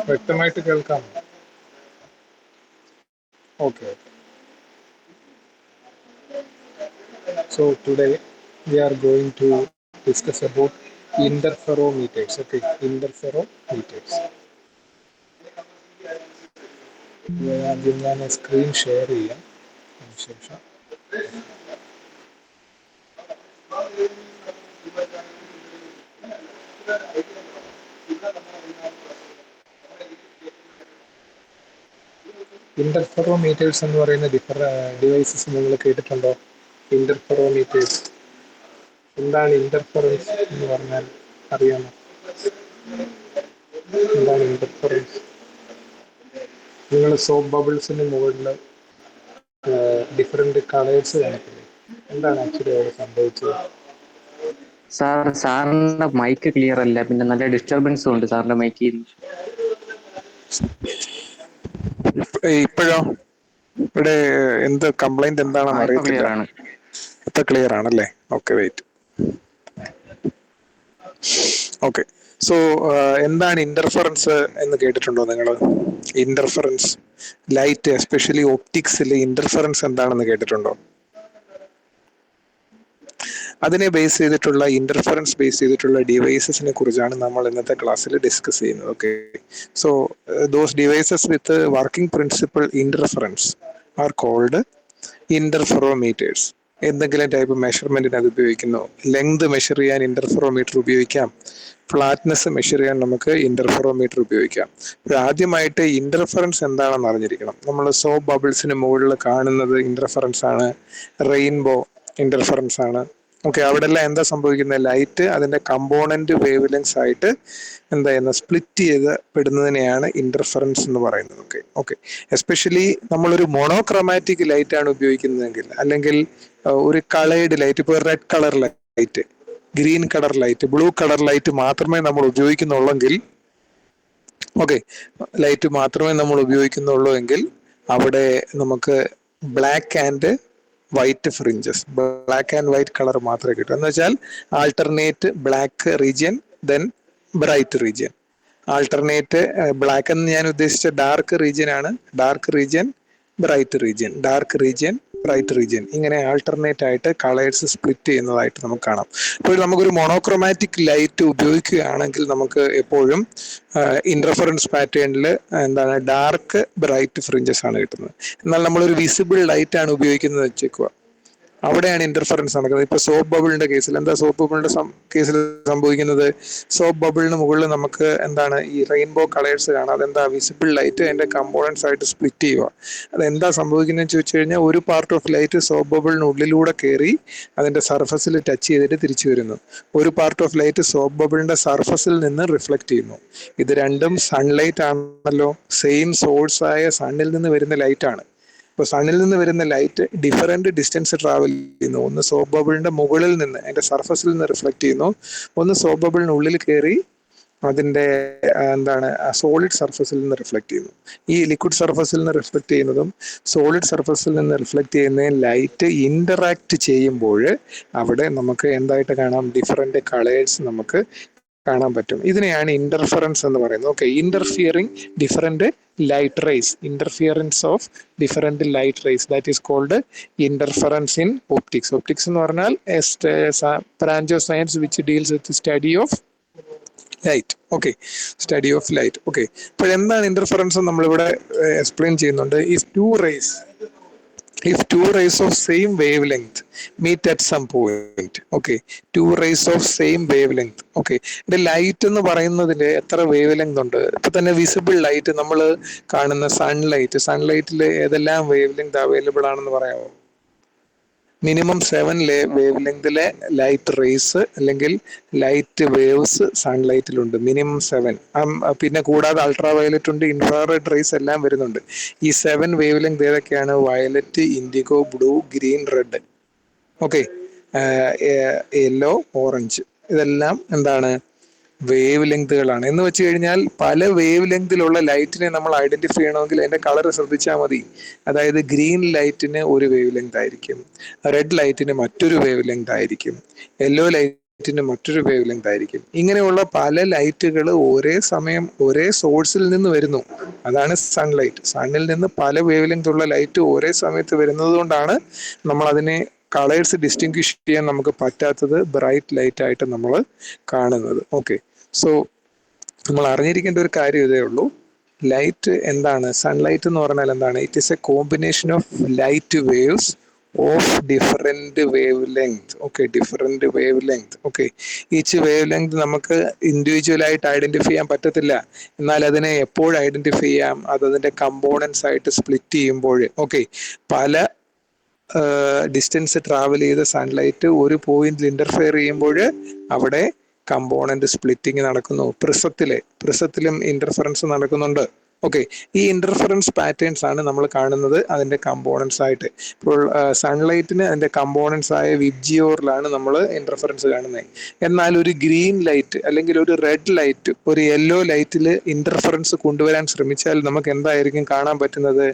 വ്യക്തമായിട്ട് കേൾക്കാം. Okay. So today we are going to discuss about interferometers. Okay, interferometers. ആദ്യം ഞാൻ സ്ക്രീൻ ഷെയർ ചെയ്യാം. അതിനുശേഷം ഇന്റർഫെറോമീറ്റേഴ്സ് എന്ന് പറയുന്ന ഡിവൈസസ് നിങ്ങൾ കേട്ടിട്ടുണ്ടോ? ഇന്റർഫെറോമീറ്റേഴ്സ് എന്താണ്? ഇന്റർഫെറൻസ് എന്ന് പറഞ്ഞാൽ അറിയാമോ? എന്താണ് ഇന്റർഫെറൻസ്? നിങ്ങൾ സോപ്പ് ബബിൾസിന് മുകളിൽ ഡിഫറെന്റ് കളേഴ്സ് കാണിക്കില്ലേ? എന്താണ് ആക്ച്വലി അവിടെ സംഭവിച്ചത്? സാറിന്റെ മൈക്ക് ക്ലിയർ അല്ല, പിന്നെ നല്ല ഡിസ്റ്റർബൻസും ഉണ്ട് സാറിന്റെ മൈക്കിൽ. ഇപ്പോഴോ? ഇവിടെ എന്ത് കംപ്ലൈന്റ് എന്താണെന്ന് ഇപ്പൊ അറിയത്തില്ല. ക്ലിയർ ആണ്. ഇപ്പൊ ക്ലിയർ ആണല്ലേ? Okay, wait. ഓക്കെ. സോ എന്താണ് ഇന്റർഫറൻസ് എന്ന് കേട്ടിട്ടുണ്ടോ നിങ്ങൾ? ഇന്റർഫറൻസ്, ലൈറ്റ്, എസ്പെഷ്യലി ഒപ്റ്റിക്സിൽ ഇന്റർഫറൻസ് എന്താണെന്ന് കേട്ടിട്ടുണ്ടോ? അതിനെ ബേസ് ചെയ്തിട്ടുള്ള ഇന്റർഫറൻസ് ബേസ് ചെയ്തിട്ടുള്ള ഡിവൈസസിനെ കുറിച്ചാണ് നമ്മൾ ഇന്നത്തെ ക്ലാസ്സിൽ ഡിസ്കസ് ചെയ്യുന്നത്. Okay. So those devices with working principle interference are called interferometers. എന്തെങ്കിലും ടൈപ്പ് മെഷർമെന്റിന് അത് ഉപയോഗിക്കുന്നു. ലെങ്ത് മെഷർ ചെയ്യാൻ ഇന്റർഫെറോമീറ്റർ ഉപയോഗിക്കാം. ഫ്ലാറ്റ്നെസ് മെഷർ ചെയ്യാൻ നമുക്ക് ഇന്റർഫെറോമീറ്റർ ഉപയോഗിക്കാം. ആദ്യമായിട്ട് ഇന്റർഫറൻസ് എന്താണെന്ന് അറിഞ്ഞിരിക്കണം. നമ്മൾ സോപ്പ് ബബിൾസിന് മുകളിൽ കാണുന്നത് ഇന്റർഫറൻസ് ആണ്. റെയിൻബോ ഇന്റർഫറൻസ് ആണ്. ഓക്കെ. അവിടെ എല്ലാം എന്താ സംഭവിക്കുന്നത്? ലൈറ്റ് അതിന്റെ കമ്പോണന്റ് വേവ് ലെങ്സ് ആയിട്ട് എന്താ ചെയ്യുന്നത്? സ്പ്ലിറ്റ് ചെയ്ത് പെടുന്നതിനെയാണ് ഇന്റർഫറൻസ് എന്ന് പറയുന്നത്. ഓക്കെ. ഓക്കെ. എസ്പെഷ്യലി നമ്മളൊരു മോണോക്രോമാറ്റിക് ലൈറ്റ് ആണ് ഉപയോഗിക്കുന്നതെങ്കിൽ, അല്ലെങ്കിൽ ഒരു കളേർഡ് ലൈറ്റ്, ഇപ്പോൾ red colour light, green colour light, blue colour light മാത്രമേ നമ്മൾ ഉപയോഗിക്കുന്നുള്ളെങ്കിൽ, ഓക്കെ, ലൈറ്റ് മാത്രമേ നമ്മൾ ഉപയോഗിക്കുന്നുള്ളൂ എങ്കിൽ അവിടെ നമുക്ക് black and white fringes, black and white colour മാത്രമേ കിട്ടൂ. എന്ന് വെച്ചാൽ alternate black region, then bright region. Alternate black എന്ന് ഞാൻ ഉദ്ദേശിച്ച ഡാർക്ക് റീജിയൻ ആണ്. Dark region, bright region, dark region, bright region, ഇങ്ങനെ ആൾട്ടർനേറ്റ് ആയിട്ട് കളേഴ്സ് സ്പ്ലിറ്റ് ചെയ്യുന്നതായിട്ട് നമുക്ക് കാണാം. അപ്പോൾ നമുക്കൊരു മോണോക്രോമാറ്റിക് ലൈറ്റ് ഉപയോഗിക്കുകയാണെങ്കിൽ നമുക്ക് എപ്പോഴും ഇന്റർഫറൻസ് പാറ്റേണിൽ എന്താണ്, ഡാർക്ക് ബ്രൈറ്റ് ഫ്രിഞ്ചസ് ആണ് കിട്ടുന്നത്. എന്നാൽ നമ്മളൊരു വിസിബിൾ ലൈറ്റ് ആണ് ഉപയോഗിക്കുന്നത് വെച്ചേക്കുക, അവിടെയാണ് ഇന്റർഫറൻസ് നടക്കുന്നത്. ഇപ്പൊ സോപ്പ് ബബിളിന്റെ കേസിൽ എന്താ, സോപ്പ് ബബിളിന്റെ കേസിൽ സംഭവിക്കുന്നത്? സോപ്പ് ബബിളിന് മുകളിൽ നമുക്ക് എന്താണ്, ഈ റെയിൻബോ കളേഴ്സ് കാണാം. അതെന്താ? വിസിബിൾ ലൈറ്റ് അതിന്റെ കമ്പോണൻസ് ആയിട്ട് സ്പ്ലിറ്റ് ചെയ്യുക. അതെന്താ സംഭവിക്കുന്നതെന്ന് ചോദിച്ചു കഴിഞ്ഞാൽ, ഒരു പാർട്ട് ഓഫ് ലൈറ്റ് സോപ്പ് ബബിളിനുള്ളിലൂടെ കയറി അതിന്റെ സർഫസിൽ ടച്ച് ചെയ്തിട്ട് തിരിച്ചു വരുന്നു. ഒരു പാർട്ട് ഓഫ് ലൈറ്റ് സോപ്പ് ബബിളിന്റെ സർഫസിൽ നിന്ന് റിഫ്ലക്ട് ചെയ്യുന്നു. ഇത് രണ്ടും സൺലൈറ്റ് ആണല്ലോ, സെയിം സോഴ്സ് ആയ സണ്ണിൽ നിന്ന് വരുന്ന ലൈറ്റ് ആണ്. ഇപ്പോൾ സണ്ണിൽ നിന്ന് വരുന്ന ലൈറ്റ് ഡിഫറെന്റ് ഡിസ്റ്റൻസ് ട്രാവൽ ചെയ്യുന്നു. ഒന്ന് സോപ്പ് ബബിളിന്റെ മുകളിൽ നിന്ന്, അതിന്റെ സർഫസിൽ നിന്ന് റിഫ്ലക്ട് ചെയ്യുന്നു. ഒന്ന് സോപ്പ് ബബിളിനുള്ളിൽ കയറി അതിന്റെ എന്താണ്, സോളിഡ് സർഫസിൽ നിന്ന് റിഫ്ലക്ട് ചെയ്യുന്നു. ഈ ലിക്വിഡ് സർഫസിൽ നിന്ന് റിഫ്ലക്ട് ചെയ്യുന്നതും സോളിഡ് സർഫസിൽ നിന്ന് റിഫ്ലക്ട് ചെയ്യുന്ന ലൈറ്റ് ഇന്ററാക്ട് ചെയ്യുമ്പോൾ അവിടെ നമുക്ക് എന്തായിട്ട് കാണാം? ഡിഫറെന്റ് കളേഴ്സ് നമുക്ക് കാണാൻ പറ്റും. ഇതിനെയാണ് ഇന്റർഫറൻസ് എന്ന് പറയുന്നത്. Okay. Interfering different light rays, interference of different light rays, that is called interference in optics. Optics എന്ന് പറഞ്ഞാൽ branch of science which deals with study of light. Okay. Study of light. Okay. അപ്പോൾ എന്താണ് interference നമ്മളിവിടെ explain ചെയ്യുന്നുണ്ട്. If two rays of same wavelength meet at some point, okay, two rays of same wavelength, okay, the light എന്ന് പറയുന്നതിൽ എത്ര wave length ഉണ്ട്? ഇപ്പൊ തന്നെ വിസിബിൾ ലൈറ്റ്, നമ്മൾ കാണുന്ന സൺലൈറ്റിൽ ഏതെല്ലാം വേവ് ലെങ്ത് അവൈലബിൾ ആണെന്ന് പറയാമോ? മിനിമം 7 വേവ് ലെങ്തിലെ ലൈറ്റ് റേസ് അല്ലെങ്കിൽ ലൈറ്റ് വേവ്സ് സൺലൈറ്റിലുണ്ട്. മിനിമം 7. പിന്നെ കൂടാതെ അൾട്രാ വയലറ്റ് ഉണ്ട്, ഇൻഫ്രാറെഡ് റേസ് എല്ലാം വരുന്നുണ്ട്. ഈ 7 വേവ് ലെങ്ത് ഏതൊക്കെയാണ്? Violet, IndiGo, blue, green, red, okay, yellow, orange. ഇതെല്ലാം എന്താണ്? വേവ് ലെങ്തുകളാണ്. എന്ന് വെച്ച് കഴിഞ്ഞാൽ പല വേവ് ലെങ്തിലുള്ള ലൈറ്റിനെ നമ്മൾ ഐഡന്റിഫൈ ചെയ്യണമെങ്കിൽ അതിന്റെ കളർ ശ്രദ്ധിച്ചാൽ മതി. അതായത് ഗ്രീൻ ലൈറ്റിന് ഒരു വേവ് ലെങ്ത് ആയിരിക്കും, റെഡ് ലൈറ്റിന് മറ്റൊരു വേവ് ലെങ്ത് ആയിരിക്കും, യെല്ലോ ലൈറ്റ് ലൈറ്റിന് മറ്റൊരു വേവ് ലെങ്ത് ആയിരിക്കും. ഇങ്ങനെയുള്ള പല ലൈറ്റുകൾ ഒരേ സമയം ഒരേ സോഴ്സിൽ നിന്ന് വരുന്നു. അതാണ് സൺലൈറ്റ്. സണ്ണിൽ നിന്ന് പല വേവ് ലെങ്ത് ഉള്ള ലൈറ്റ് ഒരേ സമയത്ത് വരുന്നത് കൊണ്ടാണ് നമ്മൾ അതിനെ കളേഴ്സ് ഡിസ്റ്റിങ്ക്വിഷ് ചെയ്യാൻ നമുക്ക് പറ്റാത്തത് ബ്രൈറ്റ് ലൈറ്റ് ആയിട്ട് നമ്മൾ കാണുന്നത്. ഓക്കെ, സോ നമ്മൾ അറിഞ്ഞിരിക്കേണ്ട ഒരു കാര്യം ഇതേ ഉള്ളൂ. ലൈറ്റ് എന്താണ്? സൺലൈറ്റ് എന്ന് പറഞ്ഞാൽ എന്താണ്? It is A combination of light waves of different wave length. Okay, different wave length. Okay, each wave length നമുക്ക് ഇൻഡിവിജ്വൽ ആയിട്ട് ഐഡന്റിഫൈ ചെയ്യാൻ പറ്റത്തില്ല. എന്നാൽ അതിനെ എപ്പോൾ ഐഡന്റിഫൈ ചെയ്യാം? അത് അതിന്റെ കമ്പോണൻസ് ആയിട്ട് സ്പ്ലിറ്റ് ചെയ്യുമ്പോൾ. ഓക്കെ, പല ഡിസ്റ്റൻസ് ട്രാവൽ ചെയ്ത സൺലൈറ്റ് ഒരു പോയിന്റിൽ ഇന്റർഫിയർ ചെയ്യുമ്പോൾ അവിടെ കമ്പോണന്റ് സ്പ്ലിറ്റിംഗ് നടക്കുന്നു. പ്രിസത്തിലും ഇന്റർഫറൻസ് നടക്കുന്നുണ്ട്. ഓക്കെ, ഈ ഇന്റർഫറൻസ് പാറ്റേൺസ് ആണ് നമ്മൾ കാണുന്നത് അതിന്റെ കമ്പോണൻസ് ആയിട്ട്. ഇപ്പോൾ സൺലൈറ്റിന് അതിന്റെ കമ്പോണൻസ് ആയ വിബ്ജിയോറിലാണ് നമ്മൾ ഇന്റർഫറൻസ് കാണുന്നത്. എന്നാൽ ഒരു ഗ്രീൻ ലൈറ്റ് അല്ലെങ്കിൽ ഒരു റെഡ് ലൈറ്റ് ഒരു യെല്ലോ ലൈറ്റിൽ ഇന്റർഫറൻസ് കൊണ്ടുവരാൻ ശ്രമിച്ചാൽ നമുക്ക് എന്തായിരിക്കും കാണാൻ പറ്റുന്നത്?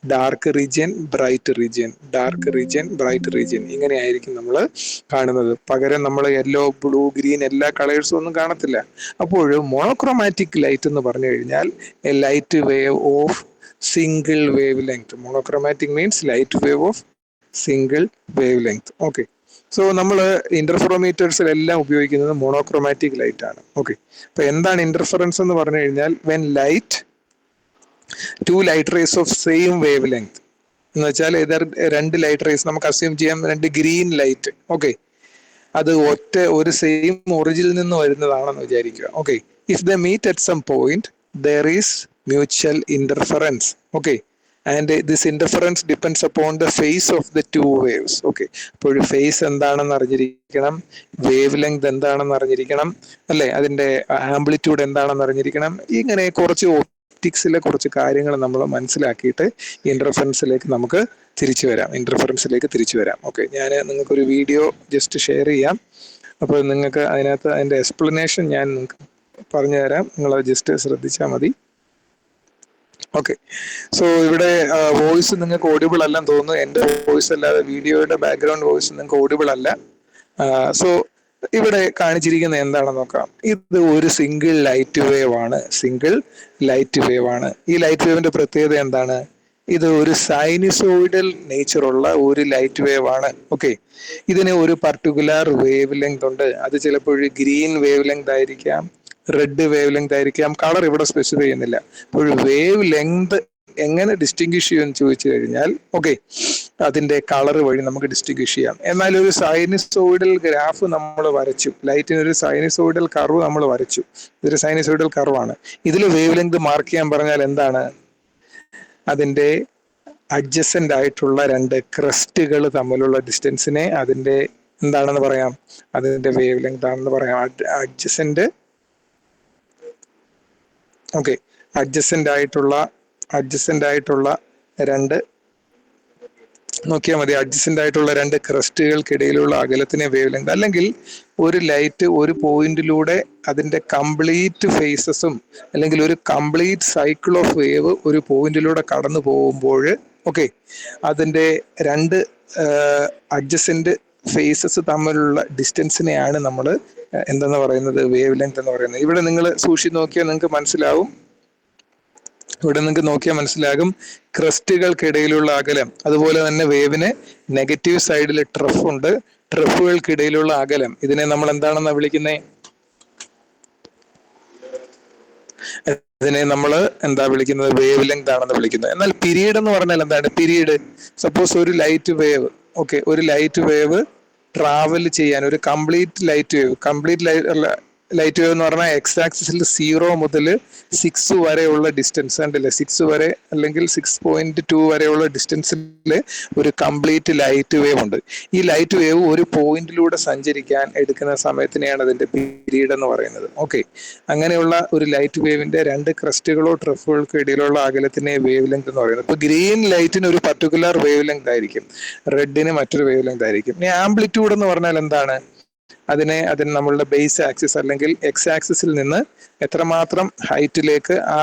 Dark region, bright region, dark region, bright region, ഇങ്ങനെയായിരിക്കും നമ്മൾ കാണുന്നത്. പകരം നമ്മൾ യെല്ലോ, ബ്ലൂ, ഗ്രീൻ എല്ലാ കളേഴ്സും ഒന്നും കാണത്തില്ല. അപ്പോൾ മോണോക്രോമാറ്റിക് ലൈറ്റ് എന്ന് പറഞ്ഞു കഴിഞ്ഞാൽ A light wave of single wave length. Monochromatic means light wave of single wave length. Okay, so നമ്മൾ ഇന്റർഫെറോമീറ്റേഴ്സിലെല്ലാം ഉപയോഗിക്കുന്നത് മോണോക്രോമാറ്റിക് ലൈറ്റ് ആണ്. ഓക്കെ, അപ്പൊ എന്താണ് ഇന്റർഫറൻസ് എന്ന് പറഞ്ഞു കഴിഞ്ഞാൽ when light two light rays of same wavelength എന്ന് വെച്ചാൽ രണ്ട് ലൈറ്റ് റേസ് നമുക്ക് അസ്യൂം ചെയ്യാം, രണ്ട് ഗ്രീൻ ലൈറ്റ്. ഓക്കെ, അത് ഒരു സെയിം ഒറിജിനിൽ നിന്ന് വരുന്നതാണെന്ന് വിചാരിക്കുക. Okay, if the meet at some point there is mutual interference. Okay, and this interference depends upon the phase of the two waves. Okay, അപ്പോൾ ഫേസ് എന്താണെന്ന് അറിഞ്ഞിരിക്കണം, വേവ് ലെങ്ത് എന്താണെന്ന് അറിഞ്ഞിരിക്കണം, അല്ലെ, അതിന്റെ ആംപ്ലിറ്റ്യൂഡ് എന്താണെന്ന് അറിഞ്ഞിരിക്കണം. ഇങ്ങനെ കുറച്ച് ഒപ്റ്റിക്സിലെ കുറച്ച് കാര്യങ്ങൾ നമ്മൾ മനസ്സിലാക്കിയിട്ട് ഇന്റർഫറൻസിലേക്ക് നമുക്ക് തിരിച്ചു വരാം. ഓക്കെ, ഞാൻ നിങ്ങൾക്കൊരു വീഡിയോ ജസ്റ്റ് ഷെയർ ചെയ്യാം. അപ്പോൾ നിങ്ങൾക്ക് അതിനകത്ത് അതിന്റെ എക്സ്പ്ലനേഷൻ ഞാൻ നിങ്ങൾക്ക് പറഞ്ഞു തരാം. നിങ്ങൾ ജസ്റ്റ് ശ്രദ്ധിച്ചാൽ മതി. ഓക്കെ, സോ ഇവിടെ വോയിസ് നിങ്ങൾക്ക് ഓഡിബിൾ അല്ലെന്ന് തോന്നുന്നു. എൻ്റെ വോയിസ് അല്ലാതെ വീഡിയോയുടെ ബാക്ക്ഗ്രൗണ്ട് വോയിസ് നിങ്ങൾക്ക് ഓഡിബിൾ അല്ല. സോ ഇവിടെ കാണിച്ചിരിക്കുന്നത് എന്താണെന്ന് നോക്കാം. ഇത് ഒരു സിംഗിൾ ലൈറ്റ് വേവ് ആണ്. ഈ ലൈറ്റ് വേവിന്റെ പ്രത്യേകത എന്താണ്? ഇത് ഒരു സൈനിസോയിഡൽ നേച്ചറുള്ള ഒരു ലൈറ്റ് വേവ് ആണ്. ഓക്കെ, ഇതിന് ഒരു പർട്ടിക്കുലർ വേവ് ലെങ്ത് ഉണ്ട്. അത് ചിലപ്പോൾ ഗ്രീൻ വേവ് ലെങ്ത് ആയിരിക്കാം, റെഡ് വേവ് ലെങ്ത് ആയിരിക്കാം, കളർ ഇവിടെ സ്പെസിഫൈ ചെയ്യുന്നില്ല. അപ്പോൾ വേവ് ലെങ്ത് എങ്ങനെ ഡിസ്റ്റിങ്വിഷ് ചെയ്യുമെന്ന് ചോദിച്ചു കഴിഞ്ഞാൽ, ഓക്കെ, അതിന്റെ കളർ വഴി നമുക്ക് ഡിസ്റ്റിങ്വിഷ് ചെയ്യാം. എന്നാൽ ഒരു സൈനിസോയിഡൽ ഗ്രാഫ് നമ്മൾ വരച്ചു, ലൈറ്റിന് ഒരു സൈനിസോയിഡൽ കർവ് നമ്മൾ വരച്ചു. ഇതൊരു സൈനിസോയിഡൽ കർവാണ്. ഇതിൽ വേവ് ലെങ്ത് മാർക്ക് ചെയ്യാൻ പറഞ്ഞാൽ എന്താണ്? അതിന്റെ അഡ്ജസന്റ് ആയിട്ടുള്ള രണ്ട് ക്രസ്റ്റുകൾ തമ്മിലുള്ള ഡിസ്റ്റൻസിനെ അതിന്റെ എന്താണെന്ന് പറയാം? അതിന്റെ വേവ് ലെങ്ത് ആണെന്ന് പറയാം. അഡ്ജസന്റ് ആയിട്ടുള്ള രണ്ട്, നോക്കിയാൽ മതി, അഡ്ജസന്റ് ആയിട്ടുള്ള രണ്ട് ക്രസ്റ്റുകൾക്കിടയിലുള്ള അകലത്തിനെ വേവ് ലെങ്ത്. അല്ലെങ്കിൽ ഒരു ലൈറ്റ് ഒരു പോയിന്റിലൂടെ അതിന്റെ കംപ്ലീറ്റ് ഫേസസും അല്ലെങ്കിൽ ഒരു കംപ്ലീറ്റ് സൈക്കിൾ ഓഫ് വേവ് ഒരു പോയിന്റിലൂടെ കടന്നു പോകുമ്പോൾ, ഓക്കെ, അതിന്റെ രണ്ട് അഡ്ജസന്റ് ഫേസസ് തമ്മിലുള്ള ഡിസ്റ്റൻസിനെയാണ് നമ്മൾ എന്തെന്ന് പറയുന്നത്? വേവ് ലെങ്ത് എന്ന് പറയുന്നത്. ഇവിടെ നിങ്ങൾ സൂക്ഷിച്ച് നോക്കിയാൽ നിങ്ങൾക്ക് മനസ്സിലാവും. ക്രസ്റ്റുകൾക്കിടയിലുള്ള അകലം. അതുപോലെ തന്നെ വേവിന് നെഗറ്റീവ് സൈഡിൽ ട്രഫ് ഉണ്ട്. ട്രഫുകൾക്കിടയിലുള്ള അകലം, ഇതിനെ നമ്മൾ എന്താണെന്നാ വിളിക്കുന്നത്? ഇതിനെ നമ്മൾ എന്താ വിളിക്കുന്നത്? വേവ് ലെങ്ത് ആണെന്ന് വിളിക്കുന്നത്. എന്നാൽ പീരീഡ് എന്ന് പറഞ്ഞാൽ എന്താണ്? പീരീഡ്, സപ്പോസ് ഒരു ലൈറ്റ് വേവ്, ഓക്കെ, ഒരു ലൈറ്റ് വേവ് ട്രാവൽ ചെയ്യാൻ ഒരു കംപ്ലീറ്റ് ലൈറ്റ് വേവ് എന്ന് പറഞ്ഞാൽ എക്സ് ആക്സിസിൽ 0 മുതൽ 6 വരെയുള്ള ഡിസ്റ്റൻസ് ഉണ്ടല്ലേ, 6 വരെ അല്ലെങ്കിൽ 6.2 വരെയുള്ള ഡിസ്റ്റൻസിൽ ഒരു കംപ്ലീറ്റ് ലൈറ്റ് വേവ് ഉണ്ട്. ഈ ലൈറ്റ് വേവ് ഒരു പോയിന്റിലൂടെ സഞ്ചരിക്കാൻ എടുക്കുന്ന സമയത്തിനെയാണ് അതിന്റെ പീരീഡ് എന്ന് പറയുന്നത്. ഓക്കെ, അങ്ങനെയുള്ള ഒരു ലൈറ്റ് വേവിന്റെ രണ്ട് ക്രസ്റ്റുകളോ ട്രഫുകൾക്കോ ഇടയിലുള്ള അകലത്തിനെ വേവ് ലെങ്ത് എന്ന് പറയുന്നത്. ഇപ്പൊ ഗ്രീൻ ലൈറ്റിന് ഒരു പർട്ടിക്കുലർ വേവ് ലെങ്ത് ആയിരിക്കും, റെഡിന് മറ്റൊരു വേവ് ലെങ്ത് ആയിരിക്കും. ഇനി ആംപ്ലിറ്റ്യൂഡ് എന്ന് പറഞ്ഞാൽ എന്താണ്? അതിന് നമ്മളുടെ ബേസ് ആക്സിസ് അല്ലെങ്കിൽ എക്സ് ആക്സിസിൽ നിന്ന് എത്രമാത്രം ഹൈറ്റിലേക്ക് ആ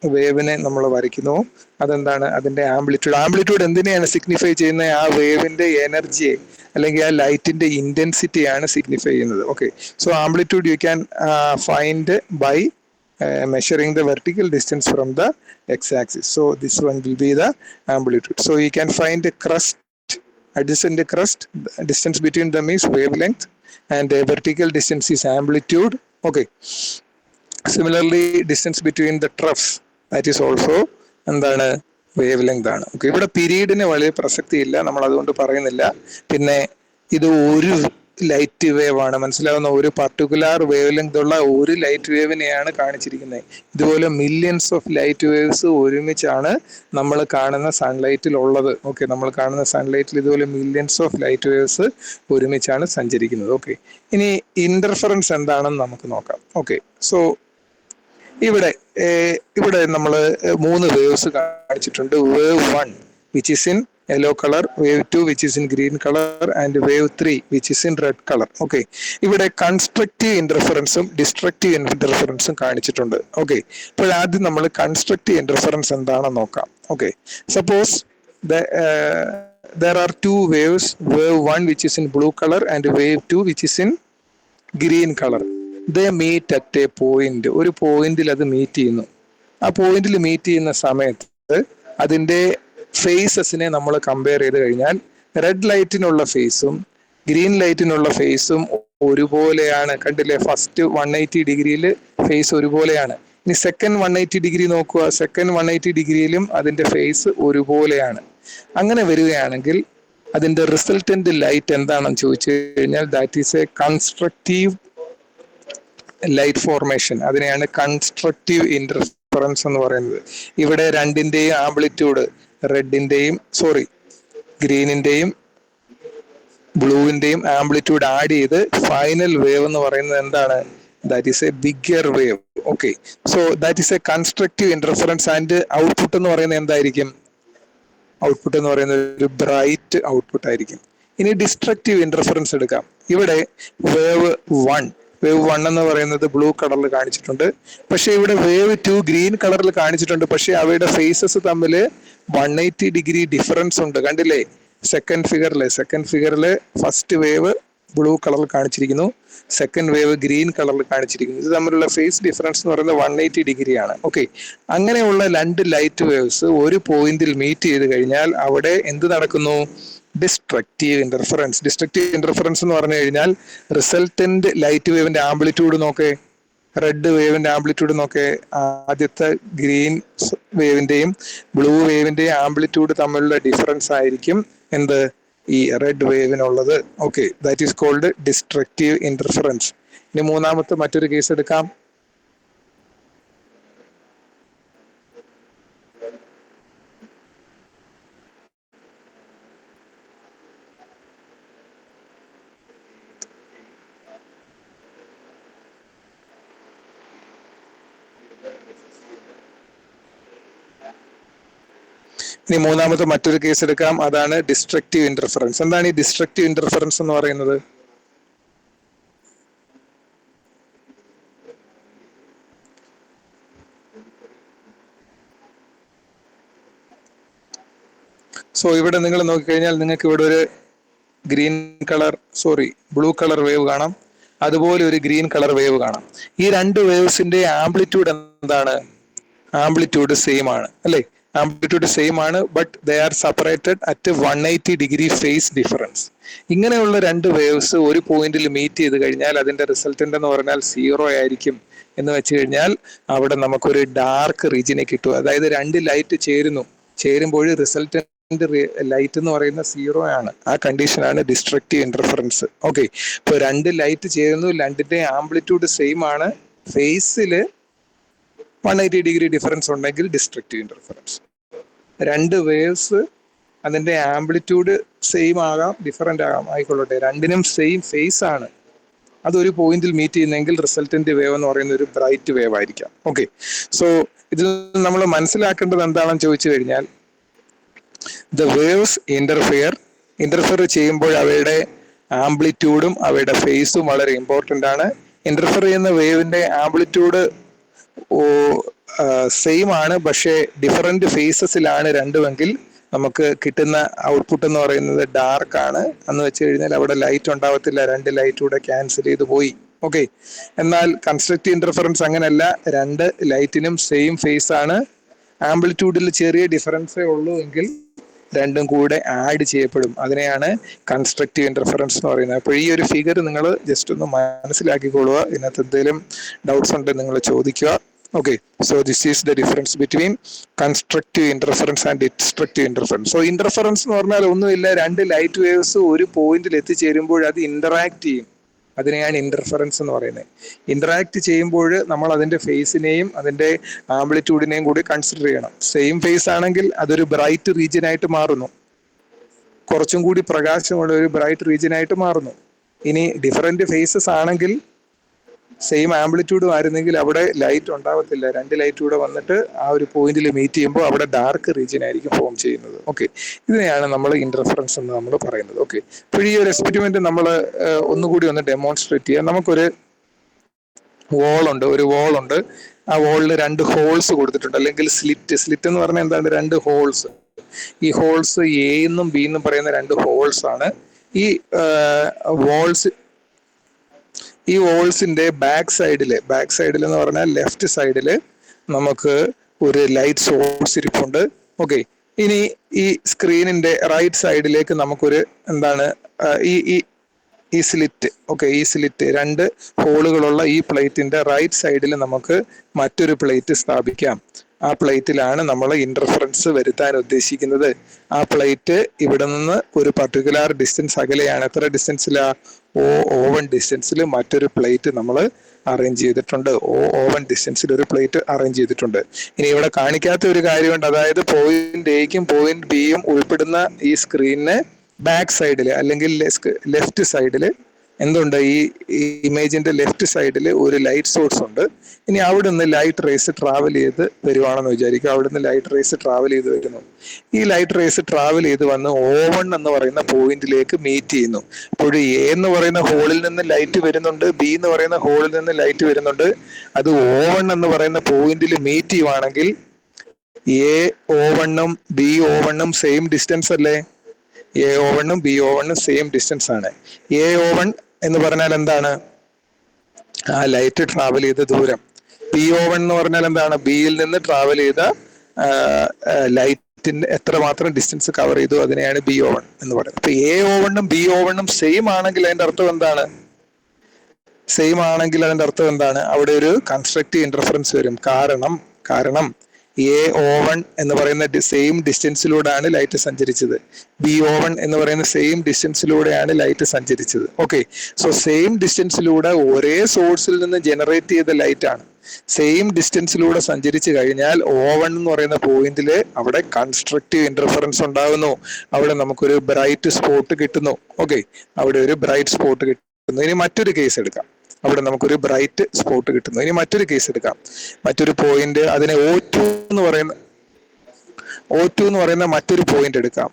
വേവിനെ നമ്മൾ വരയ്ക്കുന്നു. അതെന്താണ്? അതിന്റെ ആംപ്ലിറ്റ്യൂഡ്. ആംപ്ലിറ്റ്യൂഡ് എന്തിനെയാണ് സിഗ്നിഫൈ ചെയ്യുന്നത്? ആ വേവിന്റെ എനർജിയെ അല്ലെങ്കിൽ ആ ലൈറ്റിന്റെ ഇന്റൻസിറ്റിയാണ് സിഗ്നിഫൈ ചെയ്യുന്നത്. Okay, so amplitude you can find by measuring the vertical distance from the x-axis. So this one will be the amplitude. So you can find the crust, adjacent crust, distance between them is wavelength, and the vertical distance is amplitude. Okay. Similarly, distance between the troughs, that is also എന്താണ്? Wave length ആണ്. Okay, ഇവിടെ പീരീഡിന് വലിയ പ്രസക്തി ഇല്ല, നമ്മൾ അതുകൊണ്ട് പറയുന്നില്ല. പിന്നെ ഇത് ഒരു ലൈറ്റ് വേവ് ആണ്, മനസ്സിലാവുന്ന? ഒരു പർട്ടിക്കുലർ വേവ് ലെങ്ത് ഉള്ള ഒരു ലൈറ്റ് വേവിനെയാണ് കാണിച്ചിരിക്കുന്നത്. ഇതുപോലെ മില്യൺസ് ഓഫ് ലൈറ്റ് വേവ്സ് ഒരുമിച്ചാണ് നമ്മൾ കാണുന്ന സൺലൈറ്റിൽ ഉള്ളത്. ഓക്കെ, നമ്മൾ കാണുന്ന സൺലൈറ്റിൽ ഇതുപോലെ മില്യൺസ് ഓഫ് ലൈറ്റ് വേവ്സ് ഒരുമിച്ചാണ് സഞ്ചരിക്കുന്നത്. ഓക്കെ, ഇനി ഇന്റർഫറൻസ് എന്താണെന്ന് നമുക്ക് നോക്കാം. ഓക്കെ, സോ ഇവിടെ നമ്മൾ 3 വേവ്സ് കാണിച്ചിട്ടുണ്ട്. Wave 1 which is in yellow colour, wave 2 which is in green colour, and wave 3 which is in red colour. Okay, ഇവിടെ കൺസ്ട്രക്റ്റീവ് ഇന്റർഫറൻസും ഡിസ്ട്രക്റ്റീവ് ഇന്റർഫറൻസും കാണിച്ചിട്ടുണ്ട്. ഓക്കെ, അപ്പോൾ ആദ്യം നമ്മൾ കൺസ്ട്രക്റ്റീവ് ഇന്റർഫറൻസ് എന്താണെന്ന് നോക്കാം. Okay, suppose there are 2 waves, wave 1 which is in blue color and wave 2 which is in green color. They meet at a point. ഒരു പോയിന്റിൽ അത് മീറ്റ് ചെയ്യുന്നു. ആ പോയിന്റിൽ മീറ്റ് ചെയ്യുന്ന സമയത്ത് അതിന്റെ ഫേസസിനെ നമ്മൾ കമ്പയർ ചെയ്ത് കഴിഞ്ഞാൽ റെഡ് ലൈറ്റിനുള്ള ഫേസും ഗ്രീൻ ലൈറ്റിനുള്ള ഫേസും ഒരുപോലെയാണ്. കണ്ടില്ലേ? ഫസ്റ്റ് 180 ഡിഗ്രിയിൽ ഫേസ് ഒരുപോലെയാണ്. ഇനി സെക്കൻഡ് 180 ഡിഗ്രി നോക്കുക. സെക്കൻഡ് 180 ഡിഗ്രിയിലും അതിന്റെ ഫേസ് ഒരുപോലെയാണ്. അങ്ങനെ വരികയാണെങ്കിൽ അതിന്റെ റിസൾട്ടന്റ് ലൈറ്റ് എന്താണെന്ന് ചോദിച്ചു കഴിഞ്ഞാൽ that is A constructive light formation. അതിനെയാണ് കൺസ്ട്രക്റ്റീവ് ഇന്റർഫറൻസ് എന്ന് പറയുന്നത്. ഇവിടെ രണ്ടിന്റെയും ആംപ്ലിറ്റ്യൂഡ്, ഗ്രീനിന്റെയും ബ്ലൂവിന്റെയും ആംപ്ലിറ്റ്യൂഡ് ആഡ് ചെയ്ത് ഫൈനൽ വേവ് എന്ന് പറയുന്നത് എന്താണ്? That is A bigger wave. Okay, so that is A constructive interference. And output എന്ന് പറയുന്നത് എന്തായിരിക്കും? ഔട്ട്പുട്ട് എന്ന് പറയുന്നത് ഒരു ബ്രൈറ്റ് ഔട്ട്പുട്ട് ആയിരിക്കും. ഇനി ഡിസ്ട്രക്റ്റീവ് ഇന്റർഫറൻസ് എടുക്കാം. ഇവിടെ വേവ് 1 എന്ന് പറയുന്നത് ബ്ലൂ കളറിൽ കാണിച്ചിട്ടുണ്ട്. പക്ഷെ ഇവിടെ വേവ് 2 ഗ്രീൻ കളറിൽ കാണിച്ചിട്ടുണ്ട്. പക്ഷെ അവയുടെ ഫേസസ് തമ്മിൽ 180 ഡിഗ്രി ഡിഫറൻസ് ഉണ്ട്. കണ്ടില്ലേ? സെക്കൻഡ് ഫിഗറിൽ ഫസ്റ്റ് വേവ് ബ്ലൂ കളറിൽ കാണിച്ചിരിക്കുന്നു, സെക്കൻഡ് വേവ് ഗ്രീൻ കളറിൽ കാണിച്ചിരിക്കുന്നു. ഇത് തമ്മിലുള്ള ഫേസ് ഡിഫറൻസ് എന്ന് പറയുന്നത് 180 ഡിഗ്രിയാണ്. ഓക്കെ, അങ്ങനെയുള്ള 2 ലൈറ്റ് വേവ്സ് ഒരു പോയിന്റിൽ മീറ്റ് ചെയ്ത് കഴിഞ്ഞാൽ അവിടെ എന്ത് നടക്കുന്നു? Destructive interference. ഡിസ്ട്രക്റ്റീവ് ഇന്റർഫറൻസ് എന്ന് പറഞ്ഞു കഴിഞ്ഞാൽ റിസൾട്ടന്റ് ലൈറ്റ് വേവിന്റെ ആംപ്ലിറ്റ്യൂഡ് നോക്കേ, റെഡ് വേവിന്റെ ആംപ്ലിറ്റ്യൂഡ് നോക്കേ. ആദ്യത്തെ ഗ്രീൻ വേവിന്റെയും ബ്ലൂ വേവിന്റെയും ആംപ്ലിറ്റ്യൂഡ് തമ്മിലുള്ള ഡിഫറൻസ് ആയിരിക്കും എന്ത്? ഈ റെഡ് വേവിനുള്ളത്. Okay, that is called destructive interference. ഇനി മൂന്നാമത്തെ മറ്റൊരു കേസ് എടുക്കാം. ഇനി മൂന്നാമത്തെ മറ്റൊരു കേസ് എടുക്കാം. അതാണ് ഡിസ്ട്രക്റ്റീവ് ഇന്റർഫറൻസ്. എന്താണ് ഈ ഡിസ്ട്രക്റ്റീവ് ഇന്റർഫറൻസ് എന്ന് പറയുന്നത്? സോ ഇവിടെ നിങ്ങൾ നോക്കിക്കഴിഞ്ഞാൽ നിങ്ങൾക്ക് ഇവിടെ ഒരു ബ്ലൂ കളർ വേവ് കാണാം, അതുപോലെ ഒരു ഗ്രീൻ കളർ വേവ് കാണാം. ഈ 2 വേവ്സിന്റെ ആംപ്ലിറ്റ്യൂഡ് എന്താണ്? ആംപ്ലിറ്റ്യൂഡ് സെയിം ആണ്, അല്ലേ? ആംപ്ലിറ്റ്യൂഡ് സെയിം ആണ്, but they are separated at 180 degree phase difference. ഇങ്ങനെയുള്ള 2 വേവ്സ് ഒരു പോയിന്റിൽ മീറ്റ് ചെയ്ത് കഴിഞ്ഞാൽ അതിന്റെ റിസൾട്ടന്റ് എന്ന് പറഞ്ഞാൽ 0 ആയിരിക്കും. എന്ന് വെച്ച് കഴിഞ്ഞാൽ അവിടെ നമുക്കൊരു ഡാർക്ക് റീജിയനെ കിട്ടും. അതായത് 2 ലൈറ്റ് ചേരുമ്പോൾ റിസൾട്ടന്റ് ലൈറ്റ് എന്ന് പറയുന്ന 0 ആണ്. ആ കണ്ടീഷനാണ് ഡിസ്ട്രക്റ്റീവ് ഇന്റർഫറൻസ്. ഓക്കെ, ഇപ്പൊ 2 ലൈറ്റ് ചേരുന്നു, 2ന്റെ ആംപ്ലിറ്റ്യൂഡ് സെയിം ആണ്, ഫേസില് 180 ഡിഗ്രി ഡിഫറൻസ് ഉണ്ടെങ്കിൽ ഡിസ്ട്രക്റ്റീവ് ഇന്റർഫറൻസ്. 2 വേവ്സ് അതിന്റെ ആംപ്ലിറ്റ്യൂഡ് സെയിം ആകാം, ഡിഫറെന്റ് ആകാം, ആയിക്കൊള്ളട്ടെ, 2നും സെയിം ഫേസ് ആണ്. അതൊരു പോയിന്റിൽ മീറ്റ് ചെയ്യുന്നെങ്കിൽ റിസൾട്ടന്റ് വേവ് എന്ന് പറയുന്ന ഒരു ബ്രൈറ്റ് വേവ് ആയിരിക്കാം. ഓക്കെ, സോ ഇതിൽ നമ്മൾ മനസ്സിലാക്കേണ്ടത് എന്താണെന്ന് ചോദിച്ചു കഴിഞ്ഞാൽ ദ വേവ്സ് ഇന്റർഫിയർ ചെയ്യുമ്പോൾ അവയുടെ ആംപ്ലിറ്റ്യൂഡും അവയുടെ ഫേസും വളരെ ഇമ്പോർട്ടന്റ് ആണ്. ഇന്റർഫിയർ ചെയ്യുന്ന വേവിന്റെ ആംപ്ലിറ്റ്യൂഡ് സെയിം ആണ്, പക്ഷേ ഡിഫറെന്റ് ഫേസസിലാണ് രണ്ടുമെങ്കിൽ നമുക്ക് കിട്ടുന്ന ഔട്ട്പുട്ട് എന്ന് പറയുന്നത് ഡാർക്ക് ആണ് എന്ന് വെച്ച് കഴിഞ്ഞാൽ അവിടെ ലൈറ്റ് ഉണ്ടാവത്തില്ല, രണ്ട് ലൈറ്റ് കൂടെ ക്യാൻസൽ ചെയ്ത് പോയി. ഓക്കെ. എന്നാൽ കൺസ്ട്രക്റ്റീവ് ഇന്റർഫറൻസ് അങ്ങനെയല്ല, രണ്ട് ലൈറ്റിനും സെയിം ഫേസ് ആണ്, ആംപ്ലിറ്റ്യൂഡിൽ ചെറിയ ഡിഫറൻസേ ഉള്ളൂ എങ്കിൽ രണ്ടും കൂടെ ആഡ് ചെയ്യപ്പെടും. അതിനെയാണ് കൺസ്ട്രക്റ്റീവ് ഇന്റർഫറൻസ് എന്ന് പറയുന്നത്. അപ്പോൾ ഈ ഒരു ഫിഗർ നിങ്ങൾ ജസ്റ്റ് ഒന്ന് മനസ്സിലാക്കിക്കൊള്ളുക. ഇതിനകത്ത് എന്തെങ്കിലും ഡൗട്ട്സ് ഉണ്ടെങ്കിൽ നിങ്ങൾ ചോദിക്കുക. Okay. So this is the difference between constructive interference and destructive interference. So interference എന്ന് പറഞ്ഞാൽ ഒന്നുമില്ല, രണ്ട് ലൈറ്റ് വേവ്സ് ഒരു പോയിന്റിൽ എത്തിച്ചേരുമ്പോൾ അത് ഇന്ററാക്ട് ചെയ്യും. അതിനെയാണ് ഇന്റർഫറൻസ് എന്ന് പറയുന്നത്. ഇന്ററാക്ട് ചെയ്യുമ്പോൾ നമ്മൾ അതിന്റെ ഫേസിനെയും അതിന്റെ ആംപ്ലിറ്റ്യൂഡിനെയും കൂടി കൺസിഡർ ചെയ്യണം. സെയിം ഫേസ് ആണെങ്കിൽ അതൊരു ബ്രൈറ്റ് റീജിയൻ ആയിട്ട് മാറുന്നു, കുറച്ചും കൂടി പ്രകാശമുള്ള ഒരു ബ്രൈറ്റ് റീജിയൻ ആയിട്ട് മാറുന്നു. ഇനി ഡിഫറെന്റ് ഫേസസ് ആണെങ്കിൽ സെയിം ആംപ്ലിറ്റ്യൂഡും ആയിരുന്നെങ്കിൽ അവിടെ ലൈറ്റ് ഉണ്ടാവത്തില്ല, രണ്ട് ലൈറ്റ് കൂടെ വന്നിട്ട് ആ ഒരു പോയിന്റിൽ മീറ്റ് ചെയ്യുമ്പോൾ അവിടെ ഡാർക്ക് റീജിയൻ ആയിരിക്കും ഫോം ചെയ്യുന്നത്. ഓക്കെ. ഇതിനെയാണ് നമ്മൾ ഇന്റർഫറൻസ് എന്ന് നമ്മൾ പറയുന്നത്. ഓക്കെ. അപ്പോൾ ഈ ഒരു എക്സ്പെരിമെന്റ് നമ്മൾ ഒന്നുകൂടി ഒന്ന് ഡെമോൺസ്ട്രേറ്റ് ചെയ്യാം. നമുക്കൊരു ഒരു വോൾ ഉണ്ട്. ആ വോളിൽ രണ്ട് ഹോൾസ് കൊടുത്തിട്ടുണ്ട്, അല്ലെങ്കിൽ സ്ലിറ്റ് എന്ന് പറഞ്ഞാൽ എന്താണ്, രണ്ട് ഹോൾസ്. ഈ ഹോൾസ് എ എന്നും ബി എന്നും പറയുന്ന രണ്ട് ഹോൾസ് ആണ്. ഈ വോൾസ് ഈ വോൾസിന്റെ ബാക്ക് സൈഡിൽ എന്ന് പറഞ്ഞാൽ ലെഫ്റ്റ് സൈഡിൽ നമുക്ക് ഒരു ലൈറ്റ് സോഴ്സ് ഇരിപ്പുണ്ട്. ഓക്കെ. ഇനി ഈ സ്ക്രീനിന്റെ റൈറ്റ് സൈഡിലേക്ക് നമുക്കൊരു എന്താണ് ഈ ഈ ഈ സ്ലിറ്റ്, ഓക്കെ, ഈ സ്ലിറ്റ് രണ്ട് ഹോളുകളുള്ള ഈ പ്ലേറ്റിന്റെ റൈറ്റ് സൈഡിൽ നമുക്ക് മറ്റൊരു പ്ലേറ്റ് സ്ഥാപിക്കാം. ആ പ്ലേറ്റിലാണ് നമ്മൾ ഇന്റർഫറൻസ് വരുത്താൻ ഉദ്ദേശിക്കുന്നത്. ആ പ്ലേറ്റ് ഇവിടെ നിന്ന് ഒരു പർട്ടിക്കുലർ ഡിസ്റ്റൻസ് അകലെയാണ്. എത്ര ഡിസ്റ്റൻസിലാ? O1 ഡിസ്റ്റൻസിൽ മറ്റൊരു പ്ലേറ്റ് നമ്മൾ അറേഞ്ച് ചെയ്തിട്ടുണ്ട്. O1 ഡിസ്റ്റൻസിൽ ഒരു പ്ലേറ്റ് അറേഞ്ച് ചെയ്തിട്ടുണ്ട്. ഇനി ഇവിടെ കാണിക്കാത്ത ഒരു കാര്യമുണ്ട്, അതായത് പോയിന്റ് എക്കും പോയിന്റ് ബിയും ഉൾപ്പെടുന്ന ഈ സ്ക്രീനിന് ബാക്ക് സൈഡിൽ അല്ലെങ്കിൽ ലെഫ്റ്റ് സൈഡിൽ എന്തുണ്ട്, ഈ ഇമേജിന്റെ ലെഫ്റ്റ് സൈഡിൽ ഒരു ലൈറ്റ് സോഴ്സ് ഉണ്ട്. ഇനി അവിടെ നിന്ന് ലൈറ്റ് റേസ് ട്രാവൽ ചെയ്ത് വരുവാണെന്ന് വിചാരിക്കും. അവിടെ നിന്ന് ലൈറ്റ് റേസ് ട്രാവൽ ചെയ്ത് വരുന്നു. ഈ ലൈറ്റ് റേസ് ട്രാവൽ ചെയ്ത് വന്ന് O1 എന്ന് പറയുന്ന പോയിന്റിലേക്ക് മീറ്റ് ചെയ്യുന്നു. അപ്പോൾ എ എന്ന് പറയുന്ന ഹോളിൽ നിന്ന് ലൈറ്റ് വരുന്നുണ്ട്, ബി എന്ന് പറയുന്ന ഹോളിൽ നിന്ന് ലൈറ്റ് വരുന്നുണ്ട്. അത് O1 എന്ന് പറയുന്ന പോയിന്റിൽ മീറ്റ് ചെയ്യുവാണെങ്കിൽ O1ഉം BO1ഉം സെയിം ഡിസ്റ്റൻസ് അല്ലേ? AO1ഉം BO1ഉം സെയിം ഡിസ്റ്റൻസ് ആണ്. AO1 എന്ന് പറഞ്ഞാൽ എന്താണ്? ആ ലൈറ്റ് ട്രാവൽ ചെയ്ത ദൂരം. BO1 എന്ന് പറഞ്ഞാൽ എന്താണ്? ബിയിൽ നിന്ന് ട്രാവൽ ചെയ്ത ലൈറ്റിന്റെ എത്രമാത്രം ഡിസ്റ്റൻസ് കവർ ചെയ്തു, അതിനെയാണ് BO1 എന്ന് പറയുന്നത്. അപ്പൊ AO1ഉം BO1ഉം സെയിം ആണെങ്കിൽ അതിന്റെ അർത്ഥം എന്താണ്? അവിടെ ഒരു കൺസ്ട്രക്റ്റീവ് ഇന്റർഫറൻസ് വരും. കാരണം AO1 എന്ന് പറയുന്ന സെയിം ഡിസ്റ്റൻസിലൂടെയാണ് ലൈറ്റ് സഞ്ചരിച്ചത്, BO1 എന്ന് പറയുന്ന സെയിം ഡിസ്റ്റൻസിലൂടെയാണ് ലൈറ്റ് സഞ്ചരിച്ചത്. ഓക്കെ. സോ സെയിം ഡിസ്റ്റൻസിലൂടെ ഒരേ സോഴ്സിൽ നിന്ന് ജനറേറ്റ് ചെയ്ത ലൈറ്റ് ആണ്. സെയിം ഡിസ്റ്റൻസിലൂടെ സഞ്ചരിച്ചു കഴിഞ്ഞാൽ O1 എന്ന് പറയുന്ന പോയിന്റിൽ അവിടെ കൺസ്ട്രക്റ്റീവ് ഇന്റർഫറൻസ് ഉണ്ടാകുന്നു. അവിടെ നമുക്കൊരു ബ്രൈറ്റ് സ്പോട്ട് കിട്ടുന്നു. ഓക്കെ. അവിടെ ഒരു ബ്രൈറ്റ് സ്പോട്ട് കിട്ടുന്നു. ഇനി മറ്റൊരു കേസ് എടുക്കാം. അവിടെ നമുക്കൊരു ബ്രൈറ്റ് സ്പോട്ട് കിട്ടുന്നു. ഇനി മറ്റൊരു കേസ് എടുക്കാം. മറ്റൊരു പോയിന്റ്, അതിനെ O2 എന്ന് പറയുന്ന മറ്റൊരു പോയിന്റ് എടുക്കാം.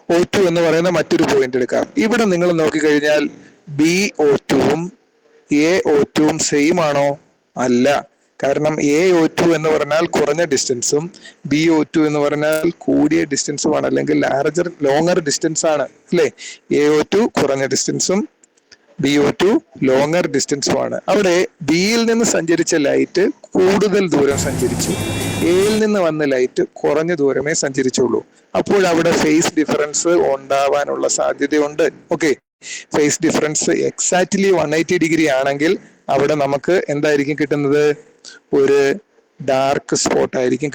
O2 എന്ന് പറയുന്ന മറ്റൊരു പോയിന്റ് എടുക്കാം. ഇവിടെ നിങ്ങൾ നോക്കിക്കഴിഞ്ഞാൽ BO2ഉം AO2ഉം സെയിം ആണോ? അല്ല. കാരണം AO2 എന്ന് പറഞ്ഞാൽ കുറഞ്ഞ ഡിസ്റ്റൻസും BO2 എന്ന് പറഞ്ഞാൽ കൂടിയ ഡിസ്റ്റൻസുമാണ്, അല്ലെങ്കിൽ ലോങ്ങർ ഡിസ്റ്റൻസ് ആണ്, അല്ലേ? AO2 കുറഞ്ഞ ഡിസ്റ്റൻസും BO2 ലോങ്ങർ ഡിസ്റ്റൻസുമാണ്. അവിടെ ബിയിൽ നിന്ന് സഞ്ചരിച്ച ലൈറ്റ് കൂടുതൽ ദൂരം സഞ്ചരിച്ചു, എയിൽ നിന്ന് വന്ന ലൈറ്റ് കുറഞ്ഞ ദൂരമേ സഞ്ചരിച്ചുള്ളൂ. അപ്പോൾ അവിടെ ഫേസ് ഡിഫറൻസ് ഉണ്ടാവാനുള്ള സാധ്യതയുണ്ട്. Okay. Phase difference exactly 180 degree ആണെങ്കിൽ അവിടെ നമുക്ക് എന്തായിരിക്കും കിട്ടുന്നത്? ഒരു ഡാർക്ക് സ്പോട്ട് ആയിരിക്കും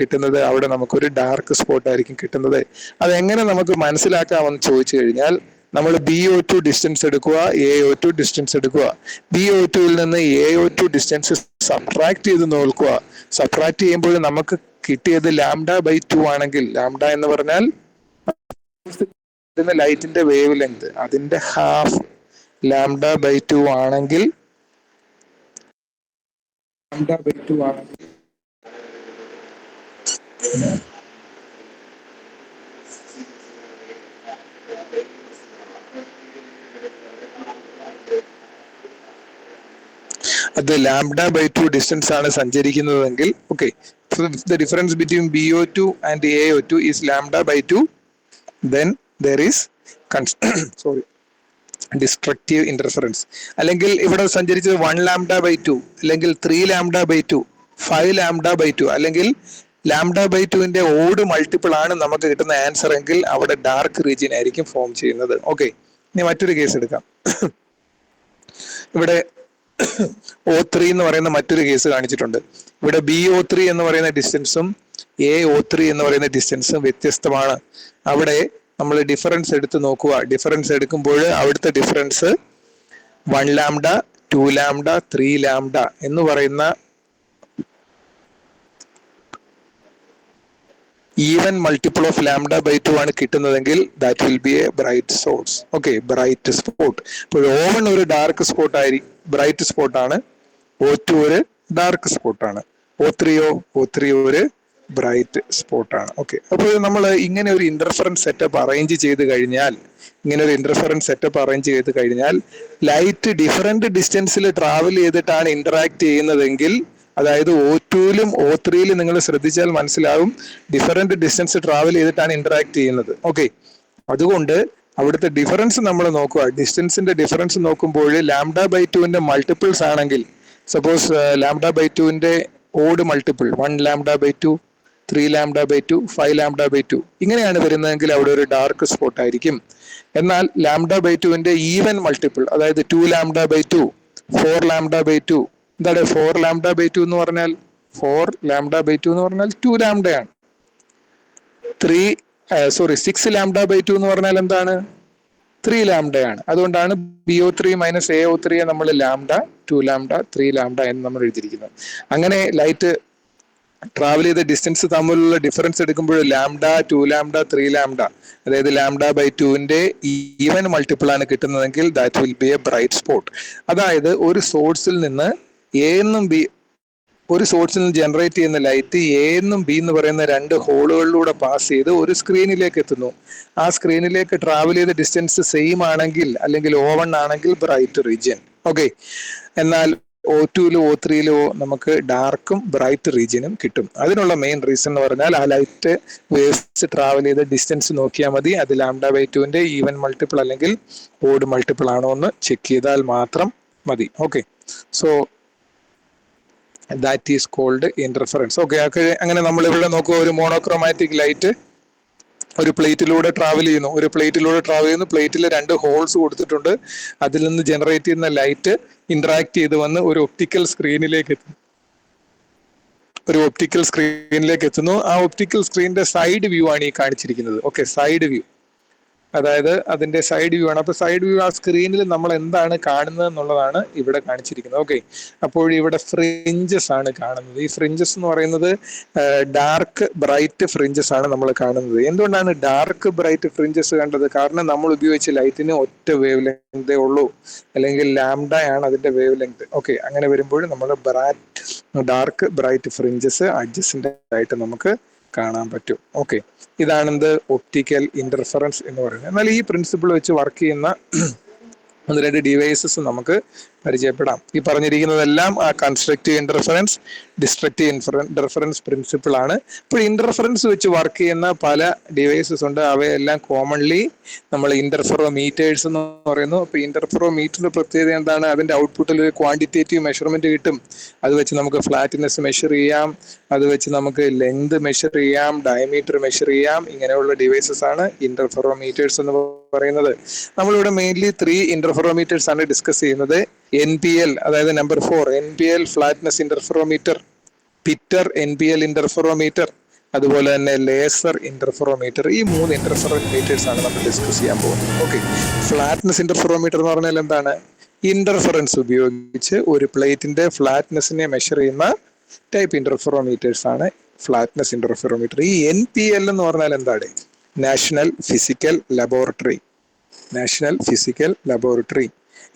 കിട്ടുന്നത്. അതെങ്ങനെ നമുക്ക് മനസ്സിലാക്കാമെന്ന് ചോദിച്ചു കഴിഞ്ഞാൽ, നമ്മൾ BO2 ഡിസ്റ്റൻസ് എടുക്കുക, AO2 ഡിസ്റ്റൻസ് എടുക്കുക. BO2ൽ നിന്ന് AO2 ഡിസ്റ്റൻസ് സബ്ട്രാക്ട് ചെയ്ത് നോക്കുക. സബ്ട്രാക്ട് ചെയ്യുമ്പോൾ നമുക്ക് കിട്ടിയത് λ/2 ആണെങ്കിൽ, ലാംഡ എന്ന് പറഞ്ഞാൽ ലൈറ്റിന്റെ വേവ് ലെങ്ത്, അതിന്റെ ഹാഫ് λ/2 ആണെങ്കിൽ അത് λ/2 ഡിസ്റ്റൻസ് ആണ് സഞ്ചരിക്കുന്നതെങ്കിൽ, okay, the difference between BO2 and AO2 is λ/2, then there is sorry destructive interference. അല്ലെങ്കിൽ ഇവിടെ സഞ്ചരിച്ചത് 1λ/2, അല്ലെങ്കിൽ 3λ/2, 5λ/2, അല്ലെങ്കിൽ λ/2ന്റെ ഓഡ് മൾട്ടിപ്പിൾ ആണ് നമുക്ക് കിട്ടുന്ന ആൻസർ എങ്കിൽ അവിടെ ഡാർക്ക് റീജിയൻ ആയിരിക്കും ഫോം ചെയ്യുന്നത്. ഓക്കെ, ഇനി മറ്റൊരു കേസ് എടുക്കാം. ഇവിടെ O3 എന്ന് പറയുന്ന മറ്റൊരു കേസ് കാണിച്ചിട്ടുണ്ട്. ഇവിടെ BO3 എന്ന് പറയുന്ന ഡിസ്റ്റൻസും AO3 എന്ന് പറയുന്ന ഡിസ്റ്റൻസും വ്യത്യസ്തമാണ്. അവിടെ നമ്മൾ ഡിഫറൻസ് എടുത്ത് നോക്കുക. ഡിഫറൻസ് എടുക്കുമ്പോൾ അവിടുത്തെ ഡിഫറൻസ് 1λ, 2λ, 3λ എന്ന് പറയുന്ന ഈവൻ മൾട്ടിപ്പിൾ ഓഫ് λ/2 ആണ് കിട്ടുന്നതെങ്കിൽ that will be a bright source. Okay, bright spot. ഇപ്പോൾ O1 ഒരു ഡാർക്ക് സ്പോട്ട് ആയിരിക്കും, ബ്രൈറ്റ് സ്പോട്ട് ആണ്. O2 ഒരു ഡാർക്ക് സ്പോട്ട് ആണ്. O3 ഒരു ബ്രൈറ്റ് സ്പോട്ട് ആണ്. ഓക്കെ, അപ്പോൾ നമ്മൾ ഇങ്ങനെ ഒരു ഇന്റർഫറൻസ് സെറ്റപ്പ് അറേഞ്ച് ചെയ്ത് കഴിഞ്ഞാൽ ലൈറ്റ് ഡിഫറെന്റ് ഡിസ്റ്റൻസിൽ ട്രാവൽ ചെയ്തിട്ടാണ് ഇന്ററാക്ട് ചെയ്യുന്നതെങ്കിൽ, അതായത് O2ലും O3ലും നിങ്ങൾ ശ്രദ്ധിച്ചാൽ മനസ്സിലാവും ഡിഫറെന്റ് ഡിസ്റ്റൻസ് ട്രാവൽ ചെയ്തിട്ടാണ് ഇന്ററാക്ട് ചെയ്യുന്നത്. ഓക്കെ, അതുകൊണ്ട് അവിടുത്തെ ഡിഫറൻസ് നമ്മൾ നോക്കുക. ഡിസ്റ്റൻസിന്റെ ഡിഫറൻസ് നോക്കുമ്പോൾ λ/2ന്റെ മൾട്ടിപ്പിൾസ് ആണെങ്കിൽ, സപ്പോസ് λ/2ന്റെ ഓഡ് മൾട്ടിപ്പിൾ 1λ/2, 3λ/2, 5λ/2 ഇങ്ങനെയാണ് വരുന്നതെങ്കിൽ അവിടെ ഒരു ഡാർക്ക് സ്പോട്ട് ആയിരിക്കും. എന്നാൽ λ/2ന്റെ ഈവൻ മൾട്ടിപ്പിൾ, അതായത് 2λ/2, 4λ/2, എന്താണ് 4λ/2 എന്ന് പറഞ്ഞാൽ? 4λ/2 എന്ന് പറഞ്ഞാൽ 2λ ആണ്. 6λ/2 എന്ന് പറഞ്ഞാൽ എന്താണ്? 3λ ആണ്. അതുകൊണ്ടാണ് BO3 മൈനസ് AO3 നമ്മൾ λ, 2λ, 3λ എന്ന് നമ്മൾ എഴുതിയിരിക്കുന്നത്. അങ്ങനെ ലൈറ്റ് ട്രാവൽ ചെയ്ത ഡിസ്റ്റൻസ് തമ്മിലുള്ള ഡിഫറൻസ് എടുക്കുമ്പോൾ λ, 2λ, 3λ, അതായത് λ/2ന്റെ ഈവൻ മൾട്ടിപ്പിൾ ആണ് കിട്ടുന്നതെങ്കിൽ that will be a bright spot. അതായത് ഒരു സോഴ്സിൽ നിന്ന് ജനറേറ്റ് ചെയ്യുന്ന ലൈറ്റ് A എന്നും B എന്ന് പറയുന്ന രണ്ട് ഹോളുകളിലൂടെ പാസ് ചെയ്ത് ഒരു സ്ക്രീനിലേക്ക് എത്തുന്നു. ആ സ്ക്രീനിലേക്ക് ട്രാവൽ ചെയ്ത ഡിസ്റ്റൻസ് സെയിം ആണെങ്കിൽ, അല്ലെങ്കിൽ O1 ആണെങ്കിൽ ബ്രൈറ്റ് റീജിയൻ. ഓക്കെ, എന്നാൽ O2ലോ O3ലോ നമുക്ക് ഡാർക്കും ബ്രൈറ്റ് റീജിയനും കിട്ടും. അതിനുള്ള മെയിൻ റീസൺ എന്ന് പറഞ്ഞാൽ ആ ലൈറ്റ് വേവ്സ് ട്രാവൽ ചെയ്ത ഡിസ്റ്റൻസ് നോക്കിയാൽ മതി. അത് λ/2ന്റെ ഈവൻ മൾട്ടിപ്പിൾ അല്ലെങ്കിൽ ഓഡ് മൾട്ടിപ്പിൾ ആണോ എന്ന് ചെക്ക് ചെയ്താൽ മാത്രം മതി. Okay, so that is called interference. Okay, അങ്ങനെ നമ്മൾ ഇവിടെ നോക്കുക. ഒരു മോണോക്രോമാറ്റിക് ലൈറ്റ് ഒരു പ്ലേറ്റിലൂടെ ട്രാവൽ ചെയ്യുന്നു. പ്ലേറ്റിൽ രണ്ട് ഹോൾസ് കൊടുത്തിട്ടുണ്ട്. അതിൽ നിന്ന് ജനറേറ്റ് ചെയ്യുന്ന ലൈറ്റ് ഇന്ററാക്ട് ചെയ്ത് വന്ന് ഒരു ഒപ്റ്റിക്കൽ സ്ക്രീനിലേക്ക് എത്തുന്നു. ആ ഒപ്റ്റിക്കൽ സ്ക്രീനിന്റെ സൈഡ് വ്യൂ ആണ് ഈ കാണിച്ചിരിക്കുന്നത്. ഓക്കെ, സൈഡ് വ്യൂ, അതായത് അതിന്റെ സൈഡ് വ്യൂ ആണ്. അപ്പൊ സൈഡ് വ്യൂ ആ സ്ക്രീനിൽ നമ്മൾ എന്താണ് കാണുന്നത് എന്നുള്ളതാണ് ഇവിടെ കാണിച്ചിരിക്കുന്നത്. ഓക്കെ, അപ്പോൾ ഇവിടെ ഫ്രിഞ്ചസ് ആണ് കാണുന്നത്. ഈ ഫ്രിഞ്ചസ് എന്ന് പറയുന്നത് ഡാർക്ക് ബ്രൈറ്റ് ഫ്രിഞ്ചസ് ആണ് നമ്മൾ കാണുന്നത്. എന്തുകൊണ്ടാണ് ഡാർക്ക് ബ്രൈറ്റ് ഫ്രിഞ്ചസ് കണ്ടത്? കാരണം നമ്മൾ ഉപയോഗിച്ച ലൈറ്റിന് ഒറ്റ വേവ് ലെങ്തേ ഉള്ളൂ, അല്ലെങ്കിൽ λ ആണ് അതിന്റെ വേവ് ലെങ്ത്. ഓക്കെ, അങ്ങനെ വരുമ്പോൾ നമ്മൾ ഡാർക്ക് ബ്രൈറ്റ് ഫ്രിഞ്ചസ് അഡ്ജസ്റ്റന്റ് ആയിട്ട് നമുക്ക് കാണാൻ പറ്റും. ഓക്കെ, ഇതാണെന്ത് ഒപ്റ്റിക്കൽ ഇന്റർഫറൻസ് എന്ന് പറയുന്നത്. എന്നാൽ ഈ പ്രിൻസിപ്പിൾ വെച്ച് വർക്ക് ചെയ്യുന്ന ഒന്ന് രണ്ട് ഡിവൈസസ് നമുക്ക് പരിചയപ്പെടാം. ഈ പറഞ്ഞിരിക്കുന്നതെല്ലാം ആ constructive interference, destructive interference principle ആണ്. ഇപ്പോൾ ഇന്റർഫറൻസ് വെച്ച് വർക്ക് ചെയ്യുന്ന പല ഡിവൈസസ് ഉണ്ട്. അവയെല്ലാം കോമൺലി നമ്മൾ ഇന്റർഫെറോമീറ്റേഴ്സ് എന്ന് പറയുന്നു. അപ്പോൾ ഇന്റർഫെറോമീറ്ററിന്റെ പ്രത്യേകത എന്താണ്? അതിന്റെ ഔട്ട്പുട്ടിൽ ഒരു ക്വാണ്ടിറ്റേറ്റീവ് മെഷർമെന്റ് കിട്ടും. അത് വെച്ച് നമുക്ക് ഫ്ലാറ്റ്നെസ് മെഷർ ചെയ്യാം, അത് വെച്ച് നമുക്ക് ലെങ്ത് മെഷർ ചെയ്യാം, ഡയമീറ്റർ മെഷർ ചെയ്യാം. ഇങ്ങനെയുള്ള ഡിവൈസസ് ആണ് ഇന്റർഫെറോമീറ്റേഴ്സ് എന്ന് പറയുന്നത്. നമ്മളിവിടെ മെയിൻലി 3 ഇന്റർഫെറോമീറ്റേഴ്സ് ആണ് ഡിസ്കസ് ചെയ്യുന്നത്. NPL, അതായത് number 4 NPL flatness interferometer, Pitter NPL interferometer, അതുപോലെ തന്നെ ലേസർ ഇന്റർഫെറോമീറ്റർ. ഈ 3 ഇന്റർഫെറോമീറ്റേഴ്സ് ആണ് നമ്മൾ ഡിസ്കസ് ചെയ്യാൻ പോകുന്നത്. ഓക്കെ, ഫ്ലാറ്റ്നെസ് ഇന്റർഫെറോമീറ്റർ എന്ന് പറഞ്ഞാൽ എന്താണ്? ഇന്റർഫെറൻസ് ഉപയോഗിച്ച് ഒരു പ്ലേറ്റിന്റെ ഫ്ലാറ്റ്നെസ്സിനെ മെഷർ ചെയ്യുന്ന ടൈപ്പ് ഇന്റർഫെറോമീറ്റേഴ്സ് ആണ് ഫ്ലാറ്റ്നെസ് ഇന്റർഫെറോമീറ്റർ. ഈ NPL എന്ന് പറഞ്ഞാൽ എന്താണ്? National physical laboratory.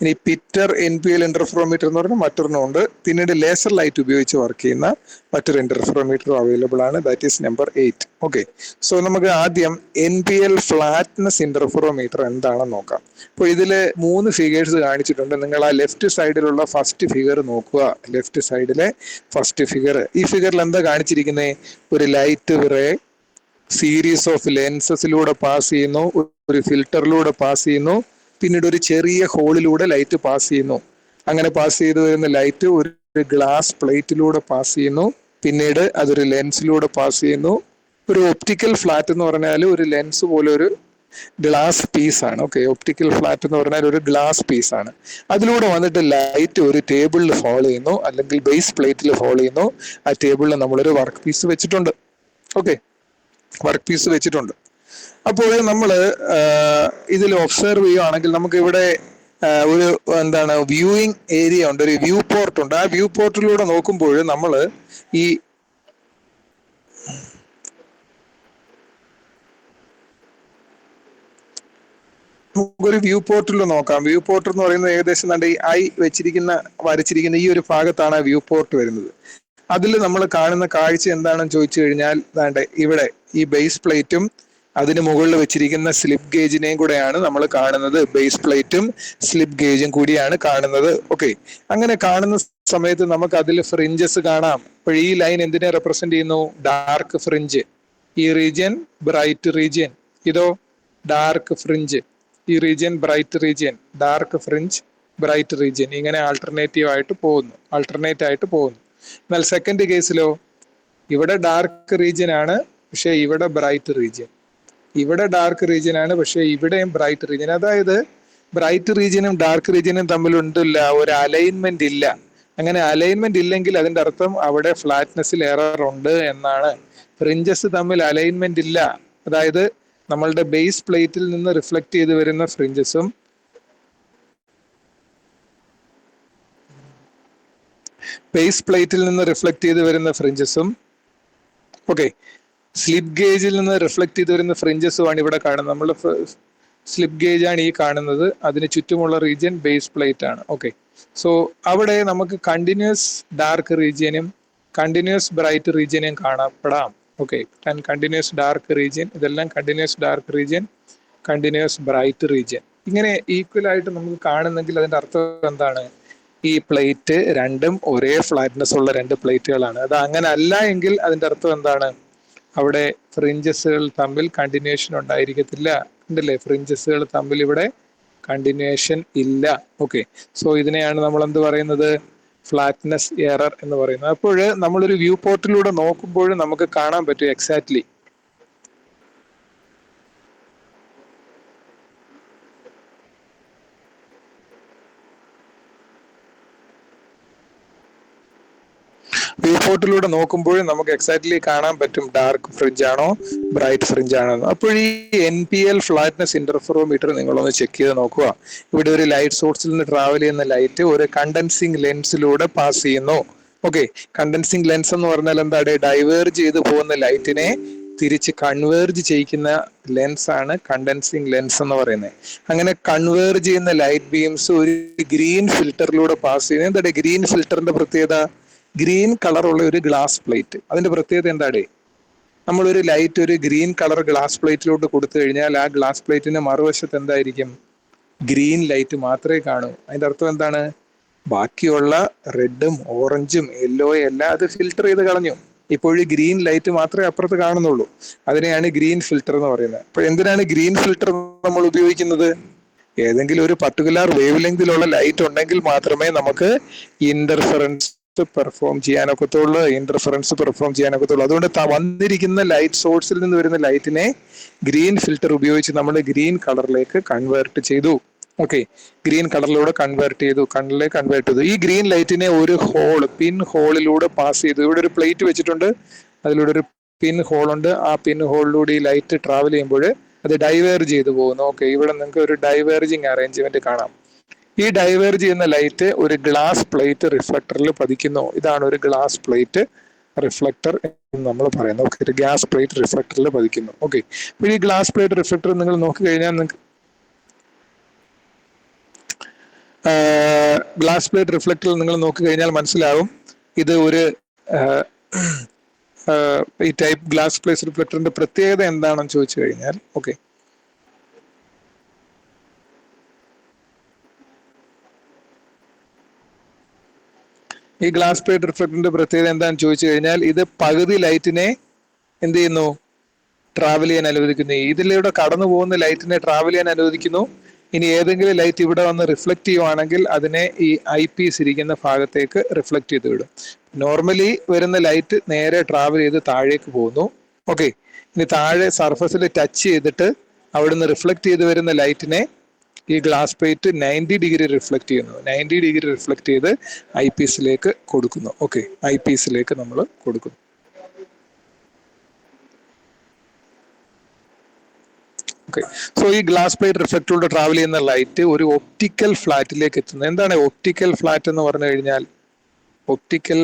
ഇനി പിറ്റർ NPL ഇന്റർഫെറോമീറ്റർ എന്ന് പറഞ്ഞാൽ മറ്റൊരെണ്ണം ഉണ്ട്. പിന്നീട് ലേസർ ലൈറ്റ് ഉപയോഗിച്ച് വർക്ക് ചെയ്യുന്ന മറ്റൊരു ഇന്റർഫെറോമീറ്റർ അവൈലബിൾ ആണ്. That is number 8. Okay, so നമുക്ക് ആദ്യം NPL ഫ്ലാറ്റ്നസ് ഇന്റർഫെറോമീറ്റർ എന്താണെന്ന് നോക്കാം. അപ്പോൾ ഇതില് 3 ഫിഗേഴ്സ് കാണിച്ചിട്ടുണ്ട്. നിങ്ങൾ ആ ലെഫ്റ്റ് സൈഡിലുള്ള ഫസ്റ്റ് ഫിഗർ നോക്കുക. ലെഫ്റ്റ് സൈഡിലെ ഫസ്റ്റ് ഫിഗർ, ഈ ഫിഗറിൽ എന്താ കാണിച്ചിരിക്കുന്നത്? ഒരു ലൈറ്റ് റേ സീരീസ് ഓഫ് ലെൻസസിലൂടെ പാസ് ചെയ്യുന്നു, ഒരു ഫിൽറ്ററിലൂടെ പാസ് ചെയ്യുന്നു, പിന്നീട് ഒരു ചെറിയ ഹോളിലൂടെ ലൈറ്റ് പാസ് ചെയ്യുന്നു. അങ്ങനെ പാസ് ചെയ്തു വരുന്ന ലൈറ്റ് ഒരു ഗ്ലാസ് പ്ലേറ്റിലൂടെ പാസ് ചെയ്യുന്നു, പിന്നീട് അതൊരു ലെൻസിലൂടെ പാസ് ചെയ്യുന്നു. ഒരു ഒപ്റ്റിക്കൽ ഫ്ലാറ്റ് എന്ന് പറഞ്ഞാൽ ഒരു ലെൻസ് പോലെ ഒരു ഗ്ലാസ് പീസ് ആണ്. ഓക്കെ, ഒപ്റ്റിക്കൽ ഫ്ലാറ്റ് എന്ന് പറഞ്ഞാൽ ഒരു ഗ്ലാസ് പീസ് ആണ്. അതിലൂടെ വന്നിട്ട് ലൈറ്റ് ഒരു ടേബിളിൽ ഫോളോ ചെയ്യുന്നു, അല്ലെങ്കിൽ ബേസ് പ്ലേറ്റിൽ ഫോളോ ചെയ്യുന്നു. ആ ടേബിളിൽ നമ്മളൊരു വർക്ക് പീസ് വെച്ചിട്ടുണ്ട്. ഓക്കെ, വർക്ക് പീസ് വെച്ചിട്ടുണ്ട്. അപ്പോൾ നമ്മൾ ഇതിൽ ഒബ്സർവ് ചെയ്യുകയാണെങ്കിൽ നമുക്ക് ഇവിടെ ഒരു എന്താണ് വ്യൂയിങ് ഏരിയ ഉണ്ട്, ഒരു വ്യൂ പോർട്ട് ഉണ്ട്. ആ വ്യൂ പോർട്ടിലൂടെ നോക്കുമ്പോൾ നമ്മൾ ഈ നമുക്കൊരു വ്യൂ പോർട്ടിൽ നോക്കാം. വ്യൂ പോർട്ട് എന്ന് പറയുന്നത് ഏകദേശം ഈ ഐ വരച്ചിരിക്കുന്ന ഈ ഒരു ഭാഗത്താണ് ആ വ്യൂ പോർട്ട് വരുന്നത്. അതിൽ നമ്മൾ കാണുന്ന കാഴ്ച എന്താണെന്ന് ചോദിച്ചു കഴിഞ്ഞാൽ ഇവിടെ ഈ ബേസ് പ്ലേറ്റും അതിന് മുകളിൽ വെച്ചിരിക്കുന്ന സ്ലിപ്പ് ഗേജിനെയും കൂടെയാണ് നമ്മൾ കാണുന്നത്. ബേസ് പ്ലേറ്റും സ്ലിപ്പ് ഗേജും കൂടിയാണ് കാണുന്നത്. ഓക്കെ, അങ്ങനെ കാണുന്ന സമയത്ത് നമുക്ക് അതിൽ ഫ്രിഞ്ചസ് കാണാം. അപ്പോൾ ഈ ലൈൻ എന്തിനെ റെപ്രസെന്റ് ചെയ്യുന്നു? Dark fringe. ഈ റീജിയൻ ബ്രൈറ്റ് റീജിയൻ, ഇതോ ഡാർക്ക് ഫ്രിഞ്ച്. ഈ region bright region, dark fringe, bright region. ഇങ്ങനെ ആൾട്ടർനേറ്റ് ആയിട്ട് പോകുന്നു. എന്നാൽ സെക്കൻഡ് കേസിലോ ഇവിടെ ഡാർക്ക് റീജിയൻ ആണ്, പക്ഷെ ഇവിടെ ബ്രൈറ്റ് റീജിയൻ. ഇവിടെ ഡാർക്ക് റീജിയൻ ആണ്, പക്ഷെ ഇവിടെയും ബ്രൈറ്റ് റീജിയൻ. അതായത് ബ്രൈറ്റ് റീജിയനും ഡാർക്ക് റീജിയനും തമ്മിലുണ്ടല്ല ഒരു അലൈൻമെന്റ് ഇല്ല. അങ്ങനെ അലൈൻമെന്റ് ഇല്ലെങ്കിൽ അതിന്റെ അർത്ഥം അവിടെ ഫ്ലാറ്റ്നെസ്സിൽ എറർ ഉണ്ട് എന്നാണ്. ഫ്രിഞ്ചസ് തമ്മിൽ അലൈൻമെന്റ് ഇല്ല. അതായത് നമ്മളുടെ ബേസ് പ്ലേറ്റിൽ നിന്ന് റിഫ്ലക്ട് ചെയ്ത് വരുന്ന ഫ്രിഞ്ചസും ഓക്കെ, സ്ലിപ്പ് ഗേജിൽ നിന്ന് റിഫ്ലക്ട് ചെയ്ത് വരുന്ന ഫ്രിഞ്ചസുമാണ് ഇവിടെ കാണുന്നത്. നമ്മൾ സ്ലിപ്പ് ഗേജ് ആണ് ഈ കാണുന്നത്, അതിന് ചുറ്റുമുള്ള റീജിയൻ ബേസ് പ്ലേറ്റ് ആണ്. ഓക്കെ, സോ അവിടെ നമുക്ക് കണ്ടിന്യൂസ് ഡാർക്ക് റീജിയനും കണ്ടിന്യൂസ് ബ്രൈറ്റ് റീജിയനും കാണപ്പെടാം. ഓക്കെ, കണ്ടിന്യൂസ് ഡാർക്ക് റീജിയൻ, ഇതെല്ലാം continuous dark region, continuous bright region. ഇങ്ങനെ ഈക്വൽ ആയിട്ട് നമുക്ക് കാണുന്നെങ്കിൽ അതിന്റെ അർത്ഥം എന്താണ്? ഈ പ്ലേറ്റ് രണ്ടും ഒരേ ഫ്ലാറ്റ്നെസ് ഉള്ള രണ്ട് പ്ലേറ്റുകളാണ്. അത് അങ്ങനെ അല്ല എങ്കിൽ അതിന്റെ അർത്ഥം എന്താണ്? അവിടെ ഫ്രിഞ്ചസുകൾ തമ്മിൽ കണ്ടിന്യൂഷൻ ഉണ്ടായിരിക്കത്തില്ല. ഉണ്ടല്ലേ, ഫ്രിഞ്ചസുകൾ തമ്മിൽ ഇവിടെ കണ്ടിന്യൂഷൻ ഇല്ല. ഓക്കെ, സോ ഇതിനെയാണ് നമ്മൾ എന്ത് പറയുന്നത്? ഫ്ലാറ്റ്നെസ് എറർ എന്ന് പറയുന്നത്. അപ്പോൾ നമ്മളൊരു വ്യൂ പോർട്ടിലൂടെ നോക്കുമ്പോൾ നമുക്ക് കാണാൻ പറ്റും എക്സാക്ട്ലി നമുക്ക് എക്സാക്ട്ലി കാണാൻ പറ്റും ഡാർക്ക് ഫ്രിഞ്ച് ആണോ ബ്രൈറ്റ് ഫ്രിഞ്ച് ആണോ. അപ്പോൾ ഈ NPL ഫ്ലാറ്റ്നെസ് ഇന്റർഫെറോമീറ്റർ നിങ്ങളൊന്ന് ചെക്ക് ചെയ്ത് നോക്കുക. ഇവിടെ ഒരു ലൈറ്റ് സോഴ്സിൽ നിന്ന് ട്രാവൽ ചെയ്യുന്ന ലൈറ്റ് ഒരു കണ്ടൻസിങ് ലെൻസിലൂടെ പാസ് ചെയ്യുന്നു. ഓക്കെ, കണ്ടൻസിങ് ലെൻസ് എന്ന് പറഞ്ഞാൽ എന്താണ്? ഡൈവേർജ് ചെയ്ത് പോകുന്ന ലൈറ്റിനെ തിരിച്ച് കൺവേർജ് ചെയ്യിക്കുന്ന ലെൻസ് ആണ് കണ്ടൻസിങ് ലെൻസ് എന്ന് പറയുന്നത്. അങ്ങനെ കൺവേർജ് ചെയ്യുന്ന ലൈറ്റ് ബീംസ് ഒരു ഗ്രീൻ ഫിൽറ്ററിലൂടെ പാസ് ചെയ്യുന്നത്. എന്താണ് ഗ്രീൻ ഫിൽറ്ററിന്റെ പ്രത്യേകത? ഗ്രീൻ കളറുള്ള ഒരു ഗ്ലാസ് പ്ലേറ്റ്. അതിന്റെ പ്രത്യേകത എന്താണ്? നമ്മളൊരു ലൈറ്റ് ഒരു ഗ്രീൻ കളർ ഗ്ലാസ് പ്ലേറ്റിലോട്ട് കൊടുത്തു കഴിഞ്ഞാൽ ആ ഗ്ലാസ് പ്ലേറ്റിന്റെ മറുവശത്ത് എന്തായിരിക്കും? ഗ്രീൻ ലൈറ്റ് മാത്രമേ കാണൂ. അതിന്റെ അർത്ഥം എന്താണ്? ബാക്കിയുള്ള റെഡും ഓറഞ്ചും യെല്ലോയും എല്ലാം അത് ഫിൽട്ടർ ചെയ്ത് കളഞ്ഞു. ഇപ്പോഴും ഗ്രീൻ ലൈറ്റ് മാത്രമേ അപ്പുറത്ത് കാണുന്നുള്ളൂ. അതിനെയാണ് ഗ്രീൻ ഫിൽട്ടർ എന്ന് പറയുന്നത്. അപ്പൊ എന്തിനാണ് ഗ്രീൻ ഫിൽട്ടർ നമ്മൾ ഉപയോഗിക്കുന്നത്? ഏതെങ്കിലും ഒരു പർട്ടിക്കുലർ വേവ് ലെങ്തിലുള്ള ലൈറ്റ് ഉണ്ടെങ്കിൽ മാത്രമേ നമുക്ക് ഇന്റർഫെറൻസ് പെർഫോം ചെയ്യാനൊക്കത്തുള്ളൂ. അതുകൊണ്ട് വന്നിരിക്കുന്ന ലൈറ്റ് സോഴ്സിൽ നിന്ന് വരുന്ന ലൈറ്റിനെ ഗ്രീൻ ഫിൽട്ടർ ഉപയോഗിച്ച് നമ്മൾ ഗ്രീൻ കളറിലേക്ക് കൺവേർട്ട് ചെയ്തു. ഓക്കെ, ഗ്രീൻ കളറിലൂടെ കൺവേർട്ട് ചെയ്തു. ഈ ഗ്രീൻ ലൈറ്റിനെ ഒരു പിൻ ഹോളിലൂടെ പാസ് ചെയ്തു. ഇവിടെ ഒരു പ്ലേറ്റ് വെച്ചിട്ടുണ്ട്, അതിലൂടെ ഒരു പിൻ ഹോൾ ഉണ്ട്. ആ പിൻ ഹോളിലൂടെ ഈ ലൈറ്റ് ട്രാവൽ ചെയ്യുമ്പോൾ അത് ഡൈവേർജ് ചെയ്തു പോകുന്നു. ഓക്കെ, ഇവിടെ നിങ്ങൾക്ക് ഒരു ഡൈവേർജിങ് അറേഞ്ച്മെന്റ് കാണാം. ഈ ഡൈവേർജ് ചെയ്യുന്ന ലൈറ്റ് ഒരു ഗ്ലാസ് പ്ലേറ്റ് റിഫ്ലക്ടറിൽ പതിക്കുന്നു. ഇതാണ് ഒരു ഗ്ലാസ് പ്ലേറ്റ് റിഫ്ലക്ടർ എന്ന് നമ്മൾ പറയുന്നത്. ഓക്കെ, ഒരു ഗ്ലാസ് പ്ലേറ്റ് റിഫ്ലക്ടറിൽ പതിക്കുന്നു. ഓക്കെ, അപ്പോൾ ഈ ഗ്ലാസ് പ്ലേറ്റ് റിഫ്ലക്ടർ നിങ്ങൾ നോക്കി കഴിഞ്ഞാൽ നിങ്ങൾക്ക് ഗ്ലാസ് പ്ലേറ്റ് റിഫ്ലക്ടറിൽ നിങ്ങൾ നോക്കിക്കഴിഞ്ഞാൽ മനസ്സിലാവും ഇത് ഒരു ഈ ടൈപ്പ് ഗ്ലാസ് പ്ലേറ്റ് റിഫ്ലക്ടറിന്റെ പ്രത്യേകത എന്താണെന്ന് ചോദിച്ചു കഴിഞ്ഞാൽ, ഓക്കെ, ഈ ഗ്ലാസ് പ്ലേറ്റ് റിഫ്ലക്ടറിന്റെ പ്രത്യേകത എന്താണെന്ന് ചോദിച്ചു കഴിഞ്ഞാൽ ഇത് പകുതി ലൈറ്റിനെ എന്ത് ചെയ്യുന്നു, ട്രാവൽ ചെയ്യാൻ അനുവദിക്കുന്നു. ഇതിലൂടെ കടന്നു പോകുന്ന ലൈറ്റിനെ ട്രാവൽ ചെയ്യാൻ അനുവദിക്കുന്നു. ഇനി ഏതെങ്കിലും ലൈറ്റ് ഇവിടെ വന്ന് റിഫ്ലക്ട് ചെയ്യുവാണെങ്കിൽ അതിനെ ഈ ഐ പീസ് ഇരിക്കുന്ന ഭാഗത്തേക്ക് റിഫ്ലക്ട് ചെയ്ത് വിടും. നോർമലി വരുന്ന ലൈറ്റ് നേരെ ട്രാവൽ ചെയ്ത് താഴേക്ക് പോകുന്നു. ഓക്കെ, ഇനി താഴെ സർഫസിൽ ടച്ച് ചെയ്തിട്ട് അവിടുന്ന് റിഫ്ലക്ട് ചെയ്ത് വരുന്ന ലൈറ്റിനെ ഈ ഗ്ലാസ് പ്ലേറ്റ് 90 ഡിഗ്രി റിഫ്ലക്ട് ചെയ്യുന്നു. 90 ഡിഗ്രി റിഫ്ലക്ട് ചെയ്ത് ഐ പീസിലേക്ക് കൊടുക്കുന്നു. ഓക്കെ, ഐ പീസിലേക്ക് നമ്മൾ കൊടുക്കുന്നു. ഓക്കെ, സോ ഈ ഗ്ലാസ് പ്ലേറ്റ് റിഫ്ലക്ടറിലൂടെ ട്രാവൽ ചെയ്യുന്ന ലൈറ്റ് ഒരു ഒപ്റ്റിക്കൽ ഫ്ലാറ്റിലേക്ക് എത്തുന്നു. എന്താണ് ഒപ്റ്റിക്കൽ ഫ്ലാറ്റ് എന്ന് പറഞ്ഞു കഴിഞ്ഞാൽ? ഒപ്റ്റിക്കൽ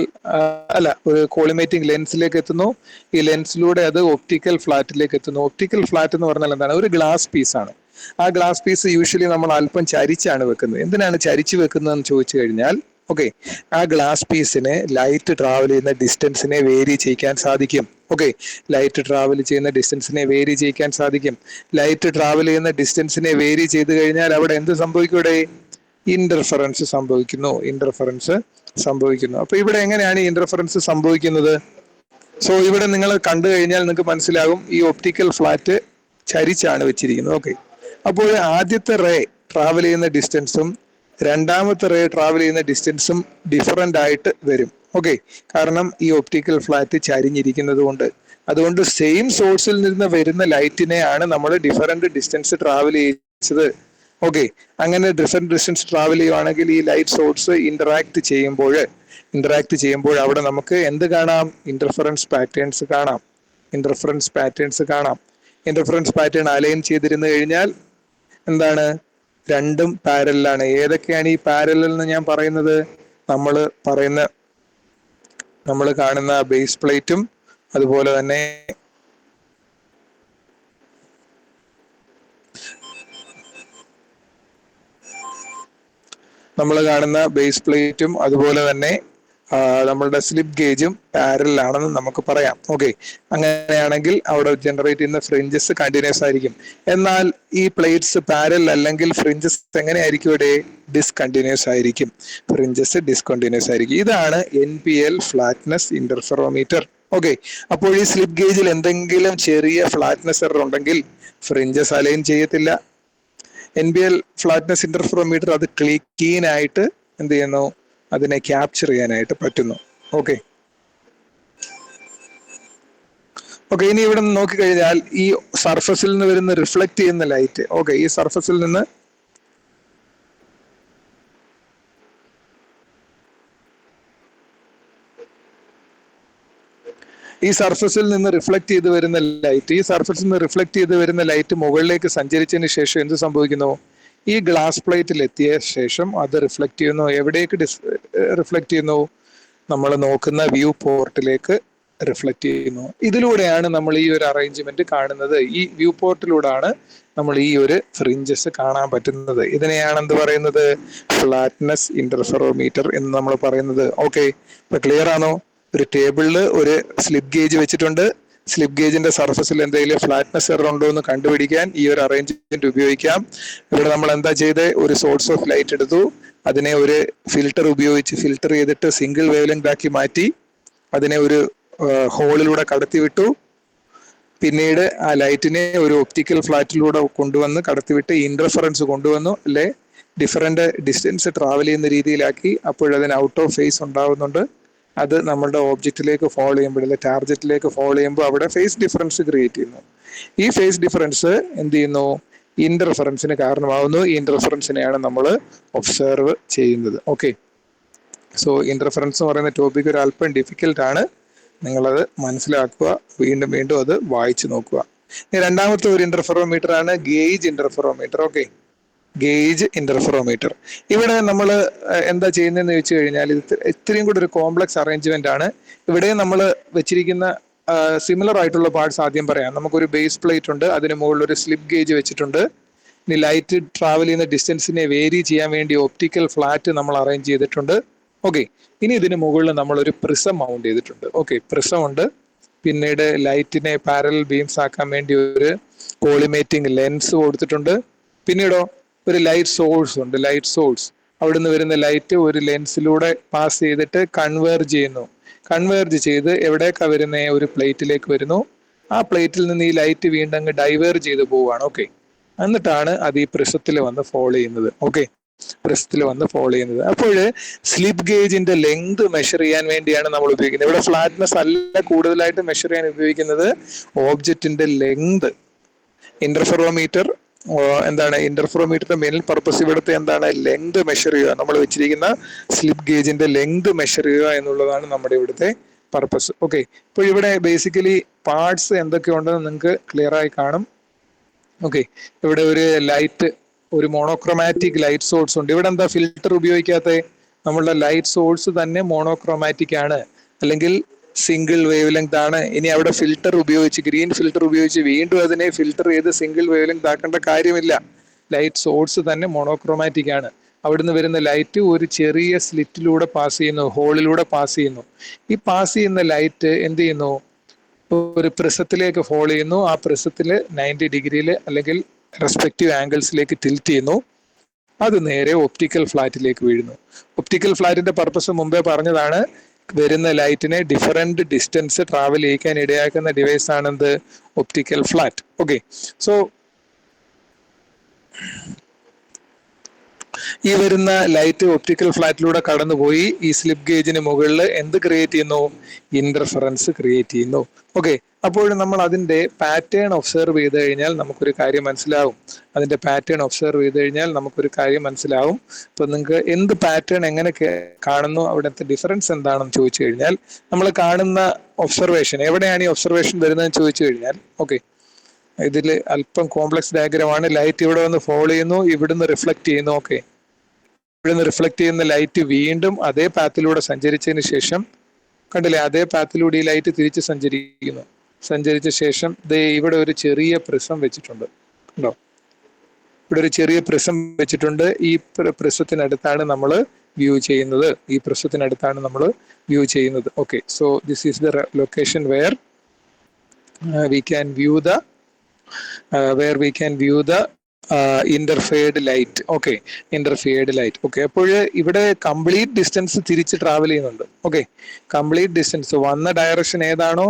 അല്ല, ഒരു കോളിമേറ്റിംഗ് ലെൻസിലേക്ക് എത്തുന്നു. ഈ ലെൻസിലൂടെ അത് ഒപ്റ്റിക്കൽ ഫ്ലാറ്റിലേക്ക് എത്തുന്നു. ഒപ്റ്റിക്കൽ ഫ്ലാറ്റ് എന്ന് പറഞ്ഞാൽ എന്താണ്? ഒരു ഗ്ലാസ് പീസാണ്. ആ ഗ്ലാസ് പീസ് യൂഷ്വലി നമ്മൾ അല്പം ചരിച്ചാണ് വെക്കുന്നത്. എന്തിനാണ് ചരിച്ചു വെക്കുന്നതെന്ന് ചോദിച്ചു കഴിഞ്ഞാൽ, ഓക്കെ, ആ ഗ്ലാസ് പീസിന് ലൈറ്റ് ട്രാവൽ ചെയ്യുന്ന ഡിസ്റ്റൻസിനെ വേരി ചെയ്യിക്കാൻ സാധിക്കും. ഓക്കെ, ലൈറ്റ് ട്രാവൽ ചെയ്യുന്ന ഡിസ്റ്റൻസിനെ വേരി ചെയ്യിക്കാൻ സാധിക്കും. ലൈറ്റ് ട്രാവൽ ചെയ്യുന്ന ഡിസ്റ്റൻസിനെ വേരി ചെയ്ത് കഴിഞ്ഞാൽ അവിടെ എന്ത് സംഭവിക്കും? ഇവിടെ ഇന്റർഫറൻസ് സംഭവിക്കുന്നു. ഇന്റർഫറൻസ് സംഭവിക്കുന്നു. അപ്പൊ ഇവിടെ എങ്ങനെയാണ് ഇന്റർഫറൻസ് സംഭവിക്കുന്നത്? സോ ഇവിടെ നിങ്ങൾ കണ്ടു കഴിഞ്ഞാൽ നിങ്ങൾക്ക് മനസ്സിലാകും ഈ ഒപ്റ്റിക്കൽ ഫ്ലാറ്റ് ചരിച്ചാണ് വെച്ചിരിക്കുന്നത്. ഓക്കെ, അപ്പോൾ ആദ്യത്തെ റേ ട്രാവൽ ചെയ്യുന്ന ഡിസ്റ്റൻസും രണ്ടാമത്തെ റേ ട്രാവൽ ചെയ്യുന്ന ഡിസ്റ്റൻസും ഡിഫറൻ്റ് ആയിട്ട് വരും. ഓക്കെ, കാരണം ഈ ഒപ്റ്റിക്കൽ ഫ്ലാറ്റ് ചരിഞ്ഞിരിക്കുന്നത് കൊണ്ട്. അതുകൊണ്ട് സെയിം സോഴ്സിൽ നിന്ന് വരുന്ന ലൈറ്റിനെയാണ് നമ്മൾ ഡിഫറൻറ്റ് ഡിസ്റ്റൻസ് ട്രാവൽ ചെയ്യിച്ചത്. ഓക്കെ, അങ്ങനെ ഡിഫറെന്റ് ഡിസ്റ്റൻസ് ട്രാവൽ ചെയ്യുവാണെങ്കിൽ ഈ ലൈറ്റ് സോഴ്സ് ഇന്ററാക്ട് ചെയ്യുമ്പോൾ അവിടെ നമുക്ക് എന്ത് കാണാം? ഇന്റർഫറൻസ് പാറ്റേൺസ് കാണാം. ഇന്റർഫറൻസ് പാറ്റേൺ അലൈൻ ചെയ്തിരുന്നു കഴിഞ്ഞാൽ എന്താണ്? രണ്ടും പാരലാണ്. ഏതൊക്കെയാണ് ഈ പാരലൽ എന്ന് ഞാൻ പറയുന്നത്? നമ്മൾ കാണുന്ന ബേസ് പ്ലേറ്റും അതുപോലെ തന്നെ നമ്മളുടെ സ്ലിപ്പ് ഗേജും പാരലാണെന്ന് നമുക്ക് പറയാം. ഓക്കെ, അങ്ങനെയാണെങ്കിൽ അവിടെ ജനറേറ്റ് ചെയ്യുന്ന ഫ്രിഞ്ചസ് കണ്ടിന്യൂസ് ആയിരിക്കും. എന്നാൽ ഈ പ്ലേറ്റ്സ് പാരൽ അല്ലെങ്കിൽ ഫ്രിഞ്ചസ് എങ്ങനെയായിരിക്കും? ഇവിടെ ഡിസ്കണ്ടിന്യൂസ് ആയിരിക്കും. ഫ്രിഞ്ചസ് ഡിസ്കണ്ടിന്യൂസ് ആയിരിക്കും. ഇതാണ് NPL ഫ്ലാറ്റ്നെസ് ഇന്റർഫെറോമീറ്റർ. ഓക്കെ, അപ്പോൾ ഈ സ്ലിപ്പ് ഗേജിൽ എന്തെങ്കിലും ചെറിയ ഫ്ലാറ്റ്നെസ് എറർ ഉണ്ടെങ്കിൽ ഫ്രിഞ്ചസ് അലൈൻ ചെയ്യത്തില്ല. NPL ഫ്ലാറ്റ്നെസ് ഇന്റർഫെറോമീറ്റർ അത് ക്ലീൻ ആയിട്ട് എന്ത് ചെയ്യുന്നു? അതിനെ ക്യാപ്ചർ ചെയ്യാനായിട്ട് പറ്റുന്നു. ഓക്കെ, ഇനി ഇവിടെ നിന്ന് നോക്കിക്കഴിഞ്ഞാൽ ഈ സർഫസിൽ നിന്ന് വരുന്ന റിഫ്ലക്ട് ചെയ്യുന്ന ലൈറ്റ്, ഓക്കെ, ഈ സർഫസിൽ നിന്ന് റിഫ്ലക്ട് ചെയ്ത് വരുന്ന ലൈറ്റ് മുകളിലേക്ക് സഞ്ചരിച്ചതിന് ശേഷം എന്ത് സംഭവിക്കുന്നു? ഈ ഗ്ലാസ് പ്ലേറ്റിൽ എത്തിയ ശേഷം അത് റിഫ്ലക്ട് ചെയ്യുന്നു. എവിടേക്ക് റിഫ്ലക്ട് ചെയ്യുന്നു? നമ്മൾ നോക്കുന്ന വ്യൂ പോർട്ടിലേക്ക് റിഫ്ലക്ട് ചെയ്യുന്നു. ഇതിലൂടെയാണ് നമ്മൾ ഈ ഒരു അറേഞ്ച്മെന്റ് കാണുന്നത്. ഈ വ്യൂ പോർട്ടിലൂടെയാണ് നമ്മൾ ഈ ഒരു ഫ്രിഞ്ചസ് കാണാൻ പറ്റുന്നത്. ഇതിനെയാണ് എന്ത് പറയുന്നത്? ഫ്ലാറ്റ്നെസ് ഇന്റർഫെറോമീറ്റർ എന്ന് നമ്മൾ പറയുന്നത്. ഓക്കെ, ഇപ്പൊ ക്ലിയർ ആണോ? ഒരു ടേബിളിൽ ഒരു സ്ലിപ്പ് ഗേജ് വെച്ചിട്ടുണ്ട്. സ്ലിപ്പ് ഗേജിന്റെ സർഫസിൽ എന്തെങ്കിലും ഫ്ലാറ്റ്നെസ് എറർ ഉണ്ടോ എന്ന് കണ്ടുപിടിക്കാൻ ഈ ഒരു അറേഞ്ച്മെന്റ് ഉപയോഗിക്കാം. ഇവിടെ നമ്മൾ എന്താ ചെയ്തത്? ഒരു സോഴ്സ് ഓഫ് ലൈറ്റ് എടുത്തു, അതിനെ ഒരു ഫിൽട്ടർ ഉപയോഗിച്ച് ഫിൽട്ടർ ചെയ്തിട്ട് സിംഗിൾ വേവ് ലെങ്ത് ആക്കി മാറ്റി, അതിനെ ഒരു ഹോളിലൂടെ കടത്തി വിട്ടു. പിന്നീട് ആ ലൈറ്റിനെ ഒരു ഒപ്റ്റിക്കൽ ഫ്ലാറ്റിലൂടെ കൊണ്ടുവന്ന് കടത്തിവിട്ട് ഇന്റർഫറൻസ് കൊണ്ടുവന്നു, അല്ലെ ഡിഫറെന്റ് ഡിസ്റ്റൻസ് ട്രാവൽ ചെയ്യുന്ന രീതിയിലാക്കി. അപ്പോഴതിന് ഔട്ട് ഓഫ് ഫേസ് ഉണ്ടാവുന്നുണ്ട്. അത് നമ്മുടെ ഓബ്ജക്റ്റിലേക്ക് ഫോൾ ചെയ്യുമ്പോൾ, അല്ലെ ടാർജറ്റിലേക്ക് ഫോൾ ചെയ്യുമ്പോൾ അവിടെ ഫേസ് ഡിഫറൻസ് ക്രിയേറ്റ് ചെയ്യുന്നു. ഈ ഫേസ് ഡിഫറൻസ് എന്ത് ചെയ്യുന്നു? ഇന്റർഫറൻസിന് കാരണമാവുന്നു. ഈ ഇന്റർഫറൻസിനെയാണ് നമ്മൾ ഒബ്സർവ് ചെയ്യുന്നത്. ഓക്കെ, സോ ഇന്റർഫറൻസ് എന്ന് പറയുന്ന ടോപ്പിക് ഒരു അല്പം ഡിഫിക്കൽട്ട് ആണ്. നിങ്ങളത് മനസ്സിലാക്കുക, വീണ്ടും അത് വായിച്ചു നോക്കുക. രണ്ടാമത്തെ ഒരു ഇന്റർഫെറോമീറ്റർ ആണ് gauge interferometer. Okay, gauge interferometer. ഇവിടെ നമ്മൾ എന്താ ചെയ്യുന്നതെന്ന് വെച്ച് കഴിഞ്ഞാൽ ഇത് ഇത്രയും കൂടി ഒരു കോംപ്ലക്സ് അറേഞ്ച്മെന്റ് ആണ്. ഇവിടെ നമ്മൾ വെച്ചിരിക്കുന്ന സിമിലർ ആയിട്ടുള്ള പാർട്സ് ആദ്യം പറയാം. നമുക്കൊരു ബേസ് പ്ലേറ്റ് ഉണ്ട്, അതിന് മുകളിൽ ഒരു സ്ലിപ്പ് ഗേജ് വെച്ചിട്ടുണ്ട്. ഇനി ലൈറ്റ് ട്രാവൽ ചെയ്യുന്ന ഡിസ്റ്റൻസിനെ വേരി ചെയ്യാൻ വേണ്ടി ഒപ്റ്റിക്കൽ ഫ്ലാറ്റ് നമ്മൾ അറേഞ്ച് ചെയ്തിട്ടുണ്ട്. ഓക്കെ, ഇനി ഇതിന് മുകളിൽ നമ്മൾ ഒരു പ്രിസം മൗണ്ട് ചെയ്തിട്ടുണ്ട്. ഓക്കെ, പ്രിസം ഉണ്ട്. പിന്നീട് ലൈറ്റിനെ പാരലൽ ബീംസ് ആക്കാൻ വേണ്ടി ഒരു കോളിമേറ്റിംഗ് ലെൻസ് കൊടുത്തിട്ടുണ്ട്. പിന്നീടോ ഒരു ലൈറ്റ് സോഴ്സ് ഉണ്ട്, ലൈറ്റ് സോഴ്സ്. അവിടുന്ന് വരുന്ന ലൈറ്റ് ഒരു ലെൻസിലൂടെ പാസ് ചെയ്തിട്ട് കൺവേർജ് ചെയ്യുന്നു. കൺവേർജ് ചെയ്ത് എവിടേക്കാ വരുന്ന ഒരു പ്ലേറ്റിലേക്ക് വരുന്നു. ആ പ്ലേറ്റിൽ നിന്ന് ഈ ലൈറ്റ് വീണ്ടും അങ്ങ് ഡൈവേർജ് ചെയ്ത് പോവുകയാണ്. ഓക്കെ, എന്നിട്ടാണ് അത് ഈ പ്രിസത്തിൽ വന്ന് ഫോൾ ചെയ്യുന്നത്. ഓക്കെ, പ്രിസത്തിൽ വന്ന് ഫോൾ ചെയ്യുന്നത്. അപ്പോൾ സ്ലിപ്പ് ഗേജിന്റെ ലെങ്ത് മെഷർ ചെയ്യാൻ വേണ്ടിയാണ് നമ്മൾ ഉപയോഗിക്കുന്നത്. ഇവിടെ ഫ്ലാറ്റ്നെസ് അല്ല കൂടുതലായിട്ട് മെഷർ ചെയ്യാൻ ഉപയോഗിക്കുന്നത്, ഓബ്ജക്റ്റിന്റെ ലെങ്ത്. ഇന്റർഫെറോമീറ്റർ എന്താണ്, ഇന്റർഫെറോമീറ്ററിന്റെ മെയിൻ പർപ്പസ് ഇവിടുത്തെ എന്താണ്, ലെങ്ത് മെഷർ ചെയ്യുക. നമ്മൾ വെച്ചിരിക്കുന്ന സ്ലിപ്പ് ഗേജിന്റെ ലെങ്ത് മെഷർ ചെയ്യുക എന്നുള്ളതാണ് നമ്മുടെ ഇവിടുത്തെ പർപ്പസ്. ഓക്കെ, ഇപ്പോൾ ഇവിടെ ബേസിക്കലി പാർട്സ് എന്തൊക്കെയുണ്ടെന്ന് നിങ്ങൾക്ക് ക്ലിയർ ആയി കാണും. ഓക്കെ, ഇവിടെ ഒരു ലൈറ്റ്, ഒരു മോണോക്രോമാറ്റിക് ലൈറ്റ് സോഴ്സ് ഉണ്ട്. ഇവിടെ എന്താ ഫിൽട്ടർ ഉപയോഗിക്കാത്ത? നമ്മളുടെ ലൈറ്റ് സോഴ്സ് തന്നെ മോണോക്രോമാറ്റിക് ആണ്, അല്ലെങ്കിൽ സിംഗിൾ വേവ് ലെങ്ത് ആണ്. ഇനി അവിടെ ഫിൽട്ടർ ഉപയോഗിച്ച്, ഗ്രീൻ ഫിൽട്ടർ ഉപയോഗിച്ച് വീണ്ടും അതിനെ ഫിൽട്ടർ ചെയ്ത് സിംഗിൾ വേവ് ലെങ്ത് ആക്കേണ്ട കാര്യമില്ല. ലൈറ്റ് സോഴ്സ് തന്നെ മോണോക്രോമാറ്റിക് ആണ്. അവിടുന്ന് വരുന്ന ലൈറ്റ് ഒരു ചെറിയ സ്ലിറ്റിലൂടെ പാസ് ചെയ്യുന്നു, ഹോളിലൂടെ പാസ് ചെയ്യുന്നു. ഈ പാസ് ചെയ്യുന്ന ലൈറ്റ് എന്ത് ചെയ്യുന്നു, ഒരു പ്രിസത്തിലേക്ക് ഫോൾ ചെയ്യുന്നു. ആ പ്രിസത്തിൽ 90 ഡിഗ്രിയിൽ അല്ലെങ്കിൽ റെസ്പെക്റ്റീവ് ആംഗിൾസിലേക്ക് ടിൽറ്റ് ചെയ്യുന്നു. അത് നേരെ ഒപ്റ്റിക്കൽ ഫ്ലാറ്റിലേക്ക് വീഴുന്നു. ഒപ്റ്റിക്കൽ ഫ്ലാറ്റിന്റെ പർപ്പസ് മുമ്പേ പറഞ്ഞതാണ്. വരുന്ന ലൈറ്റിനെ ഡിഫറെന്റ് ഡിസ്റ്റൻസ് ട്രാവൽ ചെയ്യിക്കാൻ ഇടയാക്കുന്ന ഡിവൈസ് ആണെന്ത്, ഒപ്റ്റിക്കൽ ഫ്ലാറ്റ്. ഓക്കെ, സോ ഈ വരുന്ന ലൈറ്റ് ഒപ്റ്റിക്കൽ ഫ്ലാറ്റിലൂടെ കടന്നുപോയി ഈ സ്ലിപ്പ് ഗേജിന് മുകളിൽ എന്ത് ക്രിയേറ്റ് ചെയ്യുന്നു, ഇന്റർഫറൻസ് ക്രിയേറ്റ് ചെയ്യുന്നു. ഓക്കെ, അപ്പോൾ നമ്മൾ അതിന്റെ പാറ്റേൺ ഒബ്സർവ് ചെയ്ത് കഴിഞ്ഞാൽ നമുക്കൊരു കാര്യം മനസ്സിലാവും. അതിന്റെ പാറ്റേൺ ഒബ്സർവ് ചെയ്ത് കഴിഞ്ഞാൽ നമുക്കൊരു കാര്യം മനസ്സിലാവും. ഇപ്പൊ നിങ്ങൾക്ക് എന്ത് പാറ്റേൺ എങ്ങനെ കാണുന്നു, അവിടുത്തെ ഡിഫറൻസ് എന്താണെന്ന് ചോദിച്ചു കഴിഞ്ഞാൽ, നമ്മൾ കാണുന്ന ഒബ്സർവേഷൻ എവിടെയാണ് ഈ ഒബ്സർവേഷൻ വരുന്നതെന്ന് ചോദിച്ചു കഴിഞ്ഞാൽ, ഓക്കെ, ഇതിൽ അല്പം കോംപ്ലക്സ് ഡയഗ്രമാണ്. ലൈറ്റ് ഇവിടെ വന്ന് ഫോളോ ചെയ്യുന്നു, ഇവിടുന്ന് റിഫ്ലക്ട് ചെയ്യുന്നു. ഓക്കെ, ഇവിടുന്ന് റിഫ്ലക്ട് ചെയ്യുന്ന ലൈറ്റ് വീണ്ടും അതേ പാത്തിലൂടെ സഞ്ചരിച്ചതിന് ശേഷം, കണ്ടില്ലേ, അതേ പാത്തിലൂടെ ഈ ലൈറ്റ് തിരിച്ച് സഞ്ചരിക്കുന്നു. സഞ്ചരിച്ച ശേഷം ഇവിടെ ഒരു ചെറിയ പ്രിസം വെച്ചിട്ടുണ്ട്, കണ്ടോ? ഇവിടെ ഒരു ചെറിയ പ്രിസം വെച്ചിട്ടുണ്ട്. ഈ പ്രിസത്തിനടുത്താണ് നമ്മൾ വ്യൂ ചെയ്യുന്നത്. ഈ പ്രിസത്തിനടുത്താണ് നമ്മൾ വ്യൂ ചെയ്യുന്നത്. Okay, so this is the location where we can view the interfered light. Okay, interfered light. Okay, അപ്പോൾ ഇവിടെ കംപ്ലീറ്റ് ഡിസ്റ്റൻസ് തിരിച്ച് ട്രാവൽ ചെയ്യുന്നുണ്ട്. ഓക്കെ, കംപ്ലീറ്റ് ഡിസ്റ്റൻസ് വന്ന ഡയറക്ഷൻ ഏതാണോ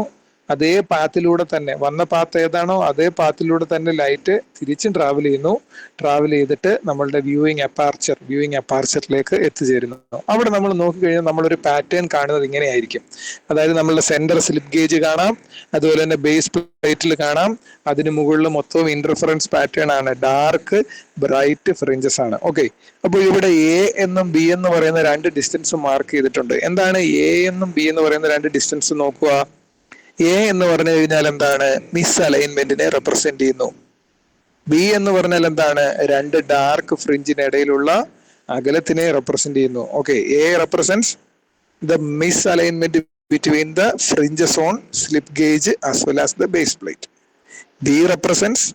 അതേ പാത്തിലൂടെ തന്നെ, വന്ന പാത്ത് ഏതാണോ അതേ പാത്തിലൂടെ തന്നെ ലൈറ്റ് തിരിച്ചും ട്രാവൽ ചെയ്യുന്നു. ട്രാവൽ ചെയ്തിട്ട് നമ്മളുടെ വ്യൂയിങ് അപ്പാർച്ചറിലേക്ക് എത്തിച്ചേരുന്നു. അവിടെ നമ്മൾ നോക്കിക്കഴിഞ്ഞാൽ നമ്മളൊരു പാറ്റേൺ കാണുന്നത് ഇങ്ങനെയായിരിക്കും. അതായത് നമ്മളുടെ സെന്റർ സ്ലിപ്പ് ഗേജ് കാണാം, അതുപോലെ തന്നെ ബേസ് പ്ലേറ്റിൽ കാണാം. അതിന് മുകളിൽ മൊത്തവും ഇന്റർഫറൻസ് പാറ്റേൺ ആണ്, ഡാർക്ക് ബ്രൈറ്റ് ഫ്രിഞ്ചസ് ആണ്. ഓക്കെ, അപ്പോൾ ഇവിടെ എ എന്നും ബി എന്ന് പറയുന്ന രണ്ട് ഡിസ്റ്റൻസ് മാർക്ക് ചെയ്തിട്ടുണ്ട്. എന്താണ് എ എന്നും ബി എന്ന് പറയുന്ന രണ്ട് ഡിസ്റ്റൻസ് നോക്കുക. എ എന്ന് പറഞ്ഞു കഴിഞ്ഞാൽ എന്താണ്, മിസ് അലൈൻമെന്റിനെ റെപ്രസെന്റ് ചെയ്യുന്നു. ബി എന്ന് പറഞ്ഞാൽ എന്താണ്, രണ്ട് ഡാർക്ക് ഫ്രിഞ്ചിനിടയിലുള്ള അകലത്തിനെ റെപ്രസെന്റ് ചെയ്യുന്നു. Okay, A represents the miss alignment between the fringes on slip gauge as well as the base plate. B represents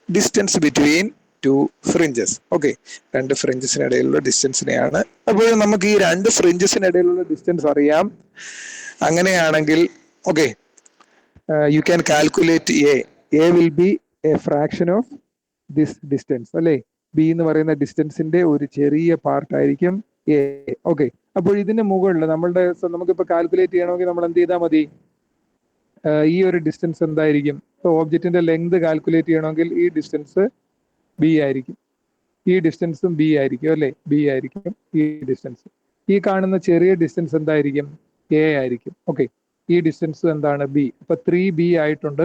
distance between two fringes. Okay, രണ്ട് ഫ്രിഞ്ചസിനിടയിലുള്ള ഡിസ്റ്റൻസിനെയാണ്. അപ്പോൾ നമുക്ക് ഈ രണ്ട് ഫ്രിഞ്ചസിനിടയിലുള്ള ഡിസ്റ്റൻസ് അറിയാം. അങ്ങനെയാണെങ്കിൽ okay, you can calculate A. A will be a fraction of this distance. അല്ലേ, B എന്ന് പറയുന്ന ഡിസ്റ്റൻസിന്റെ ഒരു ചെറിയ പാർട്ട് ആയിരിക്കും എ. ഓക്കെ, അപ്പോൾ ഇതിന് മുകളിൽ നമുക്കിപ്പോൾ കാൽക്കുലേറ്റ് ചെയ്യണമെങ്കിൽ നമ്മൾ എന്ത് ചെയ്താൽ മതി, ഈ ഒരു ഡിസ്റ്റൻസ് എന്തായിരിക്കും, ഓബ്ജക്റ്റിന്റെ ലെങ്ത് കാൽക്കുലേറ്റ് ചെയ്യണമെങ്കിൽ ഈ ഡിസ്റ്റൻസ് ബി ആയിരിക്കും, ഈ ഡിസ്റ്റൻസും ബി ആയിരിക്കും. അല്ലേ, ബി ആയിരിക്കും ഈ ഡിസ്റ്റൻസ്. ഈ കാണുന്ന ചെറിയ ഡിസ്റ്റൻസ് എന്തായിരിക്കും, എ ആയിരിക്കും. ഓക്കെ, ഈ ഡിസ്റ്റൻസ് എന്താണ്, ബി. അപ്പൊ 3b ആയിട്ടുണ്ട്,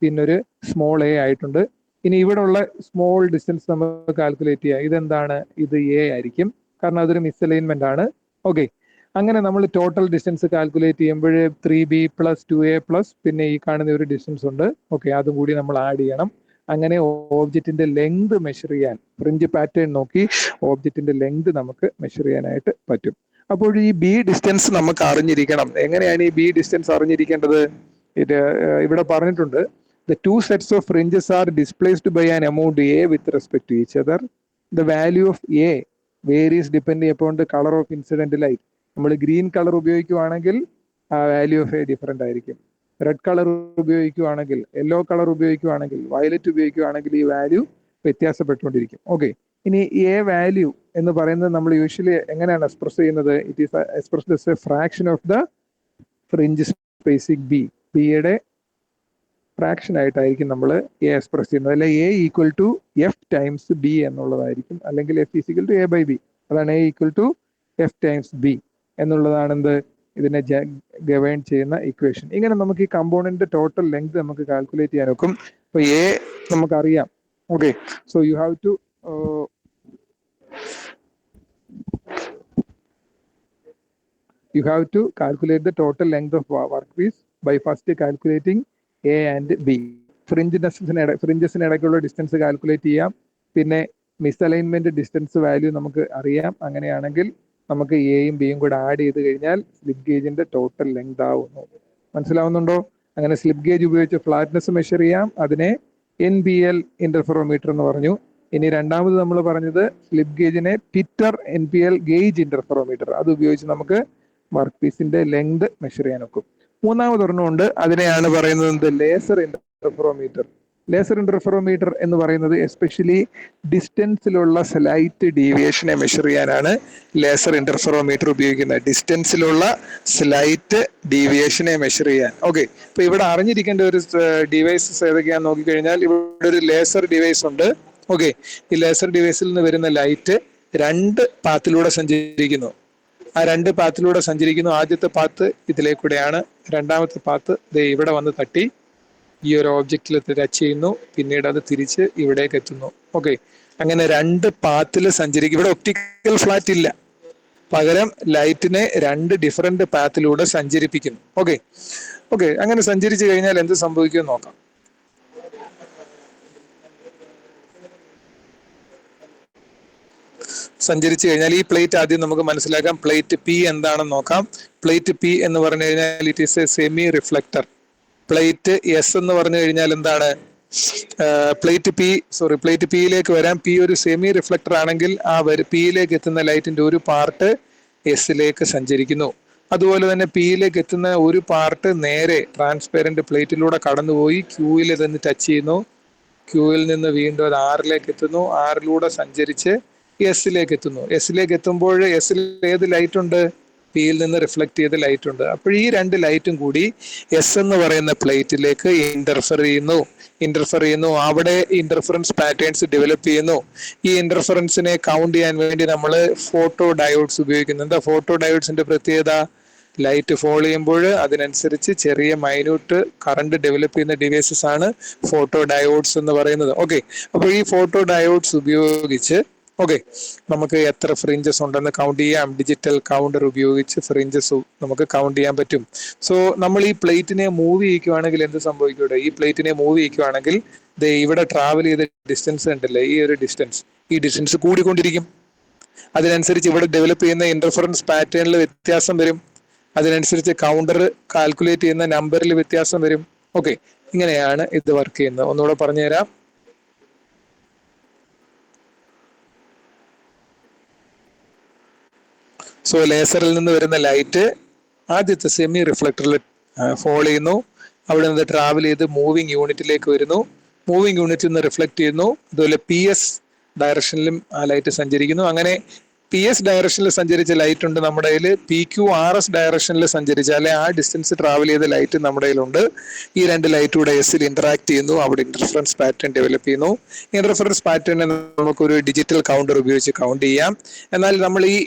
പിന്നൊരു സ്മോൾ എ ആയിട്ടുണ്ട്. ഇനി ഇവിടെ ഉള്ള സ്മോൾ ഡിസ്റ്റൻസ് നമുക്ക് കാൽക്കുലേറ്റ് ചെയ്യാം. ഇതെന്താണ്, ഇത് എ ആയിരിക്കും, കാരണം അതൊരു മിസ്അലൈൻമെന്റ് ആണ്. ഓക്കെ, അങ്ങനെ നമ്മൾ ടോട്ടൽ ഡിസ്റ്റൻസ് കാൽക്കുലേറ്റ് ചെയ്യുമ്പോൾ 3b + 2a പ്ലസ് പിന്നെ ഈ കാണുന്ന ഒരു ഡിസ്റ്റൻസ് ഉണ്ട്. ഓക്കെ, അതും കൂടി നമ്മൾ ആഡ് ചെയ്യണം. അങ്ങനെ ഓബ്ജക്റ്റിന്റെ ലെങ്ത് മെഷർ ചെയ്യാൻ, ഫ്രിഞ്ച് പാറ്റേൺ നോക്കി ഓബ്ജക്റ്റിന്റെ ലെങ്ത് നമുക്ക് മെഷർ ചെയ്യാനായിട്ട് പറ്റും. അപ്പോൾ ഈ ബി ഡിസ്റ്റൻസ് നമുക്ക് അറിഞ്ഞിരിക്കണം. എങ്ങനെയാണ് ഈ ബി ഡിസ്റ്റൻസ് അറിഞ്ഞിരിക്കേണ്ടത്? ഇവിടെ പറഞ്ഞിട്ടുണ്ട്, The two sets of fringes are displaced by an amount A with respect to each other. The value of A varies depending upon the color of incident light. നമ്മൾ green colour ഉപയോഗിക്കുകയാണെങ്കിൽ ആ value of a different ആയിരിക്കും. Red colour ഉപയോഗിക്കുകയാണെങ്കിൽ, yellow colour ഉപയോഗിക്കുകയാണെങ്കിൽ, violet ഉപയോഗിക്കുകയാണെങ്കിൽ ഈ value വ്യത്യാസപ്പെട്ടുകൊണ്ടിരിക്കും. Okay, ഇനി എ വാല്യൂ എന്ന് പറയുന്നത് നമ്മൾ യൂഷ്വലി എങ്ങനെയാണ് എക്സ്പ്രസ് ചെയ്യുന്നത്? It is expressed as a fraction of the fringe spacing b. ബിയുടെ ഫ്രാക്ഷൻ ആയിട്ടായിരിക്കും നമ്മൾ എ എക്സ്പ്രസ് ചെയ്യുന്നത്. അല്ലെ a equal to F times b എന്നുള്ളതായിരിക്കും, അല്ലെങ്കിൽ f equal to a by b. അതാണ് A equal to F times B എന്നുള്ളതാണ് എന്ത് ഇതിനെ ഗവേൺ ചെയ്യുന്ന ഇക്വേഷൻ. ഇങ്ങനെ നമുക്ക് ഈ കമ്പോണന്റ് ടോട്ടൽ ലെങ്ത് നമുക്ക് കാൽക്കുലേറ്റ് ചെയ്യാൻ നോക്കും. അപ്പൊ എ നമുക്കറിയാം. Okay, so you have to calculate the total length of workpiece by first calculating A and B. ഫ്രിഞ്ചസിന് ഇടയ്ക്കുള്ള ഡിസ്റ്റൻസ് കാൽക്കുലേറ്റ് ചെയ്യാം. പിന്നെ മിസ്അലൈൻമെന്റ് ഡിസ്റ്റൻസ് വാല്യൂ നമുക്ക് അറിയാം. അങ്ങനെയാണെങ്കിൽ നമുക്ക് എയും ബിയും കൂടെ ആഡ് ചെയ്ത് കഴിഞ്ഞാൽ സ്ലിപ്പ് ഗേജിന്റെ ടോട്ടൽ ലെങ്ത് ആവുന്നു. മനസ്സിലാവുന്നുണ്ടോ? അങ്ങനെ സ്ലിപ്പ് ഗേജ് ഉപയോഗിച്ച് ഫ്ലാറ്റ്നെസ് മെഷർ ചെയ്യാം. അതിനെ NPL ഇന്റർഫെറോമീറ്റർ എന്ന് പറഞ്ഞു. ഇനി രണ്ടാമത് നമ്മൾ പറഞ്ഞത് സ്ലിപ്പ് ഗേജിനെ പിറ്റർ NPL ഗേജ് ഇന്റർഫെറോമീറ്റർ, അത് ഉപയോഗിച്ച് നമുക്ക് വർക്ക് പീസിന്റെ ലെങ്ത് മെഷർ ചെയ്യാൻ ഒക്കും. മൂന്നാമതൊരെണ്ണമുണ്ട്, അതിനെയാണ് പറയുന്നത് ലേസർ ഇന്റർഫെറോമീറ്റർ. ലേസർ ഇന്റർഫെറോമീറ്റർ എന്ന് പറയുന്നത് എസ്പെഷ്യലി ഡിസ്റ്റൻസിലുള്ള സ്ലൈറ്റ് ഡീവിയേഷനെ മെഷർ ചെയ്യാനാണ് ലേസർ ഇന്റർഫെറോമീറ്റർ ഉപയോഗിക്കുന്നത്. ഡിസ്റ്റൻസിലുള്ള സ്ലൈറ്റ് ഡീവിയേഷനെ മെഷർ ചെയ്യാൻ. ഓക്കെ, അപ്പൊ ഇവിടെ അറിഞ്ഞിരിക്കേണ്ട ഒരു ഡിവൈസസ് ഏതൊക്കെയാന്ന് നോക്കിക്കഴിഞ്ഞാൽ ഇവിടെ ഒരു ലേസർ ഡിവൈസ് ഉണ്ട്. ഓക്കെ, ഈ ലേസർ ഡിവൈസിൽ നിന്ന് വരുന്ന ലൈറ്റ് രണ്ട് പാത്തിലൂടെ സഞ്ചരിക്കുന്നു. ആ രണ്ട് പാത്തിലൂടെ സഞ്ചരിക്കുന്നു. ആദ്യത്തെ പാത്ത് ഇതിലേക്കൂടെയാണ്, രണ്ടാമത്തെ പാത്ത് ഇവിടെ വന്ന് തട്ടി ഈ ഒരു ഓബ്ജക്റ്റിൽ ടച്ച് ചെയ്യുന്നു, പിന്നീട് അത് തിരിച്ച് ഇവിടേക്ക് എത്തുന്നു. ഓക്കെ, അങ്ങനെ രണ്ട് പാത്തിൽ സഞ്ചരിക്കും. ഇവിടെ ഒപ്റ്റിക്കൽ ഫ്ലാറ്റ് ഇല്ല, പകരം ലൈറ്റിനെ രണ്ട് ഡിഫറെന്റ് പാത്തിലൂടെ സഞ്ചരിപ്പിക്കുന്നു. ഓക്കെ, അങ്ങനെ സഞ്ചരിച്ചു കഴിഞ്ഞാൽ എന്ത് സംഭവിക്കും നോക്കാം. സഞ്ചരിച്ചു കഴിഞ്ഞാൽ ഈ പ്ലേറ്റ് ആദ്യം നമുക്ക് മനസ്സിലാക്കാം. പ്ലേറ്റ് പി എന്താണെന്ന് നോക്കാം. പ്ലേറ്റ് പി എന്ന് പറഞ്ഞു കഴിഞ്ഞാൽ it is A semi reflector. Plate S എന്ന് പറഞ്ഞു കഴിഞ്ഞാൽ എന്താണ്? പ്ലേറ്റ് പിയിലേക്ക് വരാം. പി ഒരു സെമി റിഫ്ലക്ടർ ആണെങ്കിൽ ആ പിയിലേക്ക് എത്തുന്ന ലൈറ്റിന്റെ ഒരു പാർട്ട് എസിലേക്ക് സഞ്ചരിക്കുന്നു. അതുപോലെ തന്നെ പിയിലേക്ക് എത്തുന്ന ഒരു പാർട്ട് നേരെ ട്രാൻസ്പെറന്റ് പ്ലേറ്റിലൂടെ കടന്നുപോയി ക്യൂയിൽ നിന്ന് ടച്ച് ചെയ്യുന്നു. ക്യൂയിൽ നിന്ന് വീണ്ടും അത് ആറിലേക്ക് എത്തുന്നു. ആറിലൂടെ സഞ്ചരിച്ച് എസിലേക്ക് എത്തുന്നു. എസിലേക്ക് എത്തുമ്പോൾ എസിൽ ഏത് ലൈറ്റ് ഉണ്ട്? പിയിൽ നിന്ന് റിഫ്ലക്ട് ചെയ്ത ലൈറ്റ് ഉണ്ട്. അപ്പോൾ ഈ രണ്ട് ലൈറ്റും കൂടി എസ് എന്ന് പറയുന്ന പ്ലേറ്റിലേക്ക് ഇന്റർഫെർ ചെയ്യുന്നു. അവിടെ ഇന്റർഫറൻസ് പാറ്റേൺസ് ഡെവലപ്പ് ചെയ്യുന്നു. ഈ ഇന്റർഫറൻസിനെ കൗണ്ട് ചെയ്യാൻ വേണ്ടി നമ്മൾ ഫോട്ടോ ഡയോഡ്സ് ഉപയോഗിക്കുന്നു. എന്താ ഫോട്ടോ ഡയോഡ്സിന്റെ പ്രത്യേകത? ലൈറ്റ് ഫോൾ ചെയ്യുമ്പോൾ അതിനനുസരിച്ച് ചെറിയ മൈന്യൂട്ട് കറണ്ട് ഡെവലപ്പ് ചെയ്യുന്ന ഡിവൈസസ് ആണ് ഫോട്ടോ ഡയോഡ്സ് എന്ന് പറയുന്നത്. ഓക്കെ, അപ്പോൾ ഈ ഫോട്ടോ ഡയോഡ്സ് ഉപയോഗിച്ച് നമുക്ക് എത്ര ഫ്രിഞ്ചസ് ഉണ്ടെന്ന് കൗണ്ട് ചെയ്യാം. ഡിജിറ്റൽ കൗണ്ടർ ഉപയോഗിച്ച് ഫ്രിഞ്ചസ് നമുക്ക് കൗണ്ട് ചെയ്യാൻ പറ്റും. സോ നമ്മൾ ഈ പ്ലേറ്റിനെ മൂവ് ചെയ്യിക്കുവാണെങ്കിൽ എന്ത് സംഭവിക്കൂടെ? ഈ പ്ലേറ്റിനെ മൂവ് ചെയ്യിക്കുവാണെങ്കിൽ ഇവിടെ ട്രാവൽ ചെയ്ത ഡിസ്റ്റൻസ് ഉണ്ടല്ലേ, ഈ ഡിസ്റ്റൻസ് കൂടിക്കൊണ്ടിരിക്കും. അതിനനുസരിച്ച് ഇവിടെ ഡെവലപ്പ് ചെയ്യുന്ന ഇന്റർഫറൻസ് പാറ്റേണിൽ വ്യത്യാസം വരും. അതിനനുസരിച്ച് കൗണ്ടർ കാൽക്കുലേറ്റ് ചെയ്യുന്ന നമ്പറിൽ വ്യത്യാസം വരും. ഓക്കെ, ഇങ്ങനെയാണ് ഇത് വർക്ക് ചെയ്യുന്നത്. ഒന്നുകൂടെ പറഞ്ഞുതരാം. സോ ലേസറിൽ നിന്ന് വരുന്ന ലൈറ്റ് ആദ്യത്തെ സെമി റിഫ്ലക്ടറിൽ ഫോൾ ചെയ്യുന്നു. അവിടെ നിന്ന് ട്രാവൽ ചെയ്ത് മൂവിങ് യൂണിറ്റിലേക്ക് വരുന്നു. മൂവിങ് യൂണിറ്റിൽ നിന്ന് റിഫ്ലക്ട് ചെയ്യുന്നു. അതുപോലെ PS ഡയറക്ഷനിലും ആ ലൈറ്റ് സഞ്ചരിക്കുന്നു. അങ്ങനെ PS ഡയറക്ഷനിൽ സഞ്ചരിച്ച ലൈറ്റ് ഉണ്ട് നമ്മുടെ കയ്യിൽ. PQRS ഡയറക്ഷനിൽ സഞ്ചരിച്ച അല്ലെ ആ ഡിസ്റ്റൻസ് ട്രാവൽ ചെയ്ത ലൈറ്റ് നമ്മുടെ കയ്യിലുണ്ട്. ഈ രണ്ട് ലൈറ്റ് കൂടെ എസിൽ ഇന്ററാക്ട് ചെയ്യുന്നു. അവിടെ ഇന്റർഫറൻസ് പാറ്റേൺ ഡെവലപ്പ് ചെയ്യുന്നു. ഇന്റർഫറൻസ് പാറ്റേൺ നമുക്കൊരു ഡിജിറ്റൽ കൗണ്ടർ ഉപയോഗിച്ച് കൗണ്ട് ചെയ്യാം. എന്നാൽ നമ്മൾ ഈ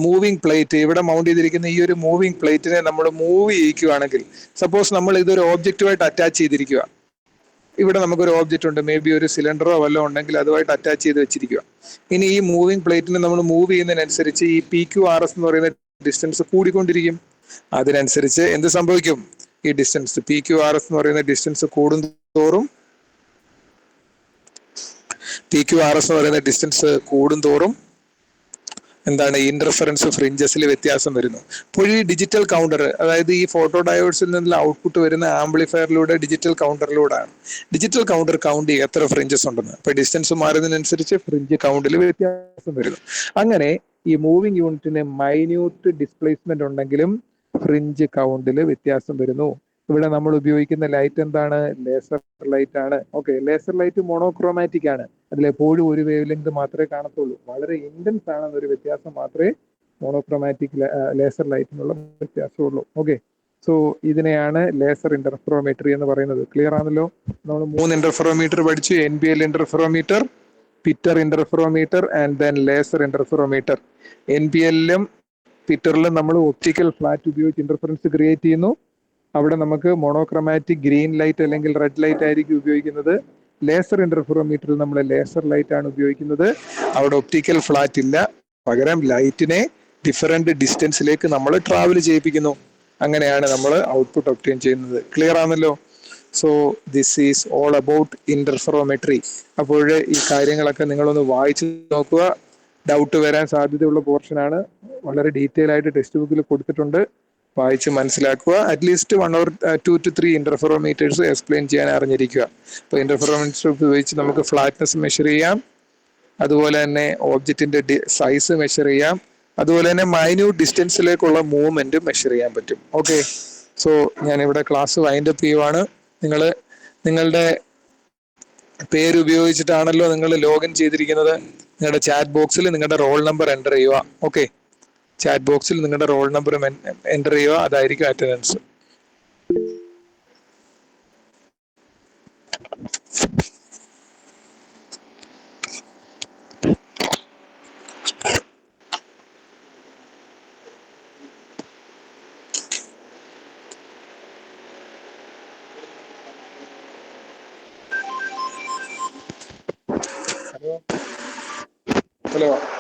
മൂവിങ് പ്ലേറ്റ് ഇവിടെ മൗണ്ട് ചെയ്തിരിക്കുന്ന ഈ ഒരു മൂവിങ് പ്ലേറ്റിനെ നമ്മൾ മൂവ് ചെയ്യിക്കുകയാണെങ്കിൽ, സപ്പോസ് നമ്മൾ ഇതൊരു ഓബ്ജക്റ്റുമായിട്ട് അറ്റാച്ച് ചെയ്തിരിക്കുക. ഇവിടെ നമുക്കൊരു ഓബ്ജക്റ്റ് ഉണ്ട്, മേ ബി ഒരു സിലിണ്ടറോ വല്ലതും ഉണ്ടെങ്കിൽ അതുമായിട്ട് അറ്റാച്ച് ചെയ്ത് വെച്ചിരിക്കുക. ഇനി ഈ മൂവിങ് പ്ലേറ്റിനെ നമ്മൾ മൂവ് ചെയ്യുന്നതിനനുസരിച്ച് ഈ PQRS എന്ന് പറയുന്ന ഡിസ്റ്റൻസ് കൂടിക്കൊണ്ടിരിക്കും. അതിനനുസരിച്ച് എന്ത് സംഭവിക്കും? ഈ ഡിസ്റ്റൻസ് PQRS എന്ന് പറയുന്ന ഡിസ്റ്റൻസ് കൂടുന്തോറും എന്താണ് ഇന്റർഫറൻസ് ഫ്രിഞ്ചസിൽ വ്യത്യാസം വരുന്നു. അപ്പോൾ ഈ ഡിജിറ്റൽ കൗണ്ടർ, അതായത് ഈ ഫോട്ടോ ഡയോഡ്സിൽ നിന്നുള്ള ഔട്ട്പുട്ട് വരുന്ന ആംപ്ലിഫയറിലൂടെ ഡിജിറ്റൽ കൗണ്ടറിലൂടെയാണ്. ഡിജിറ്റൽ കൗണ്ടർ കൗണ്ട് ചെയ്യും എത്ര ഫ്രിഞ്ചസ് ഉണ്ടെന്ന്. അപ്പൊ ഡിസ്റ്റൻസ് മാറുന്നതിനനുസരിച്ച് ഫ്രിഞ്ച് കൗണ്ടിൽ വ്യത്യാസം വരുന്നു. അങ്ങനെ ഈ മൂവിംഗ് യൂണിറ്റിന് മൈന്യൂട്ട് ഡിസ്പ്ലേസ്മെന്റ് ഉണ്ടെങ്കിലും ഫ്രിഞ്ച് കൗണ്ടിൽ വ്യത്യാസം വരുന്നു. ഇവിടെ നമ്മൾ ഉപയോഗിക്കുന്ന ലൈറ്റ് എന്താണ്? ലേസർ ലൈറ്റ് ആണ്. ഓക്കെ, ലേസർ ലൈറ്റ് മോണോക്രോമാറ്റിക് ആണ്. അതിലെപ്പോഴും ഒരു വേവ് ലെങ്ത് മാത്രമേ കാണത്തുള്ളൂ. വളരെ ഇന്റൻസ് ആണെന്നൊരു വ്യത്യാസം മാത്രമേ മോണോക്രോമാറ്റിക് ലേസർ ലൈറ്റിനുള്ള വ്യത്യാസമുള്ളൂ. ഓക്കെ, സോ ഇതിനെയാണ് ലേസർ ഇന്റർഫെറോമെട്രി എന്ന് പറയുന്നത്. ക്ലിയർ ആണല്ലോ? നമ്മൾ 3 ഇന്റർഫെറോമീറ്റർ പഠിച്ചു. NBL interferometer, Pitter interferometer and then laser interferometer. NBL-ലും പിറ്ററിലും നമ്മൾ ഒപ്റ്റിക്കൽ ഫ്ലാറ്റ് ഉപയോഗിച്ച് ഇന്റർഫറൻസ് ക്രിയേറ്റ് ചെയ്യുന്നു. അവിടെ നമുക്ക് മോണോക്രോമാറ്റിക് ഗ്രീൻ ലൈറ്റ് അല്ലെങ്കിൽ റെഡ് ലൈറ്റ് ആയിരിക്കും ഉപയോഗിക്കുന്നത്. ലേസർ ഇന്റർഫെറോമീറ്ററിൽ നമ്മൾ ലേസർ ലൈറ്റ് ആണ് ഉപയോഗിക്കുന്നത്. അവിടെ ഒപ്റ്റിക്കൽ ഫ്ലാറ്റ് ഇല്ല, പകരം ലൈറ്റിനെ ഡിഫറെന്റ് ഡിസ്റ്റൻസിലേക്ക് നമ്മൾ ട്രാവൽ ചെയ്യിപ്പിക്കുന്നു. അങ്ങനെയാണ് നമ്മൾ ഔട്ട്പുട്ട് ഒബ്റ്റെയിൻ ചെയ്യുന്നത്. ക്ലിയർ ആണല്ലോ? So this is all about interferometry. അപ്പോൾ ഈ കാര്യങ്ങളൊക്കെ നിങ്ങളൊന്ന് വായിച്ച് നോക്കുക. ഡൗട്ട് വരാൻ സാധ്യതയുള്ള പോർഷനാണ്. വളരെ ഡീറ്റെയിൽ ആയിട്ട് ടെക്സ്റ്റ് ബുക്കിൽ കൊടുത്തിട്ടുണ്ട്. വായിച്ച് മനസ്സിലാക്കുക. അറ്റ്ലീസ്റ്റ് 1 or 2 to 3 ഇന്റർഫെറോമീറ്റേഴ്സ് എക്സ്പ്ലെയിൻ ചെയ്യാൻ അറിഞ്ഞിരിക്കുക. അപ്പോൾ ഇന്റർഫെറോമീറ്റർ ഉപയോഗിച്ച് നമുക്ക് ഫ്ലാറ്റ്നെസ് മെഷർ ചെയ്യാം, അതുപോലെ തന്നെ ഓബ്ജക്റ്റിന്റെ സൈസ് മെഷർ ചെയ്യാം, അതുപോലെ തന്നെ മൈന്യൂട്ട് ഡിസ്റ്റൻസിലേക്കുള്ള മൂവ്മെന്റ് മെഷർ ചെയ്യാൻ പറ്റും. ഓക്കെ, സോ ഞാൻ ഇവിടെ ക്ലാസ് വൈൻഡ് അപ്പ് ചെയ്യുവാണ്. നിങ്ങളുടെ പേര് ഉപയോഗിച്ചിട്ടാണല്ലോ നിങ്ങൾ ലോഗിൻ ചെയ്തിരിക്കുന്നത്. നിങ്ങളുടെ ചാറ്റ് ബോക്സിൽ നിങ്ങളുടെ റോൾ നമ്പർ എൻ്റർ ചെയ്യുക. ഓക്കെ, ചാറ്റ് ബോക്സിൽ നിങ്ങളുടെ റോൾ നമ്പർ എൻ്റർ ചെയ്യുക. അതായിരിക്കും അറ്റൻഡൻസ്. ഹലോ.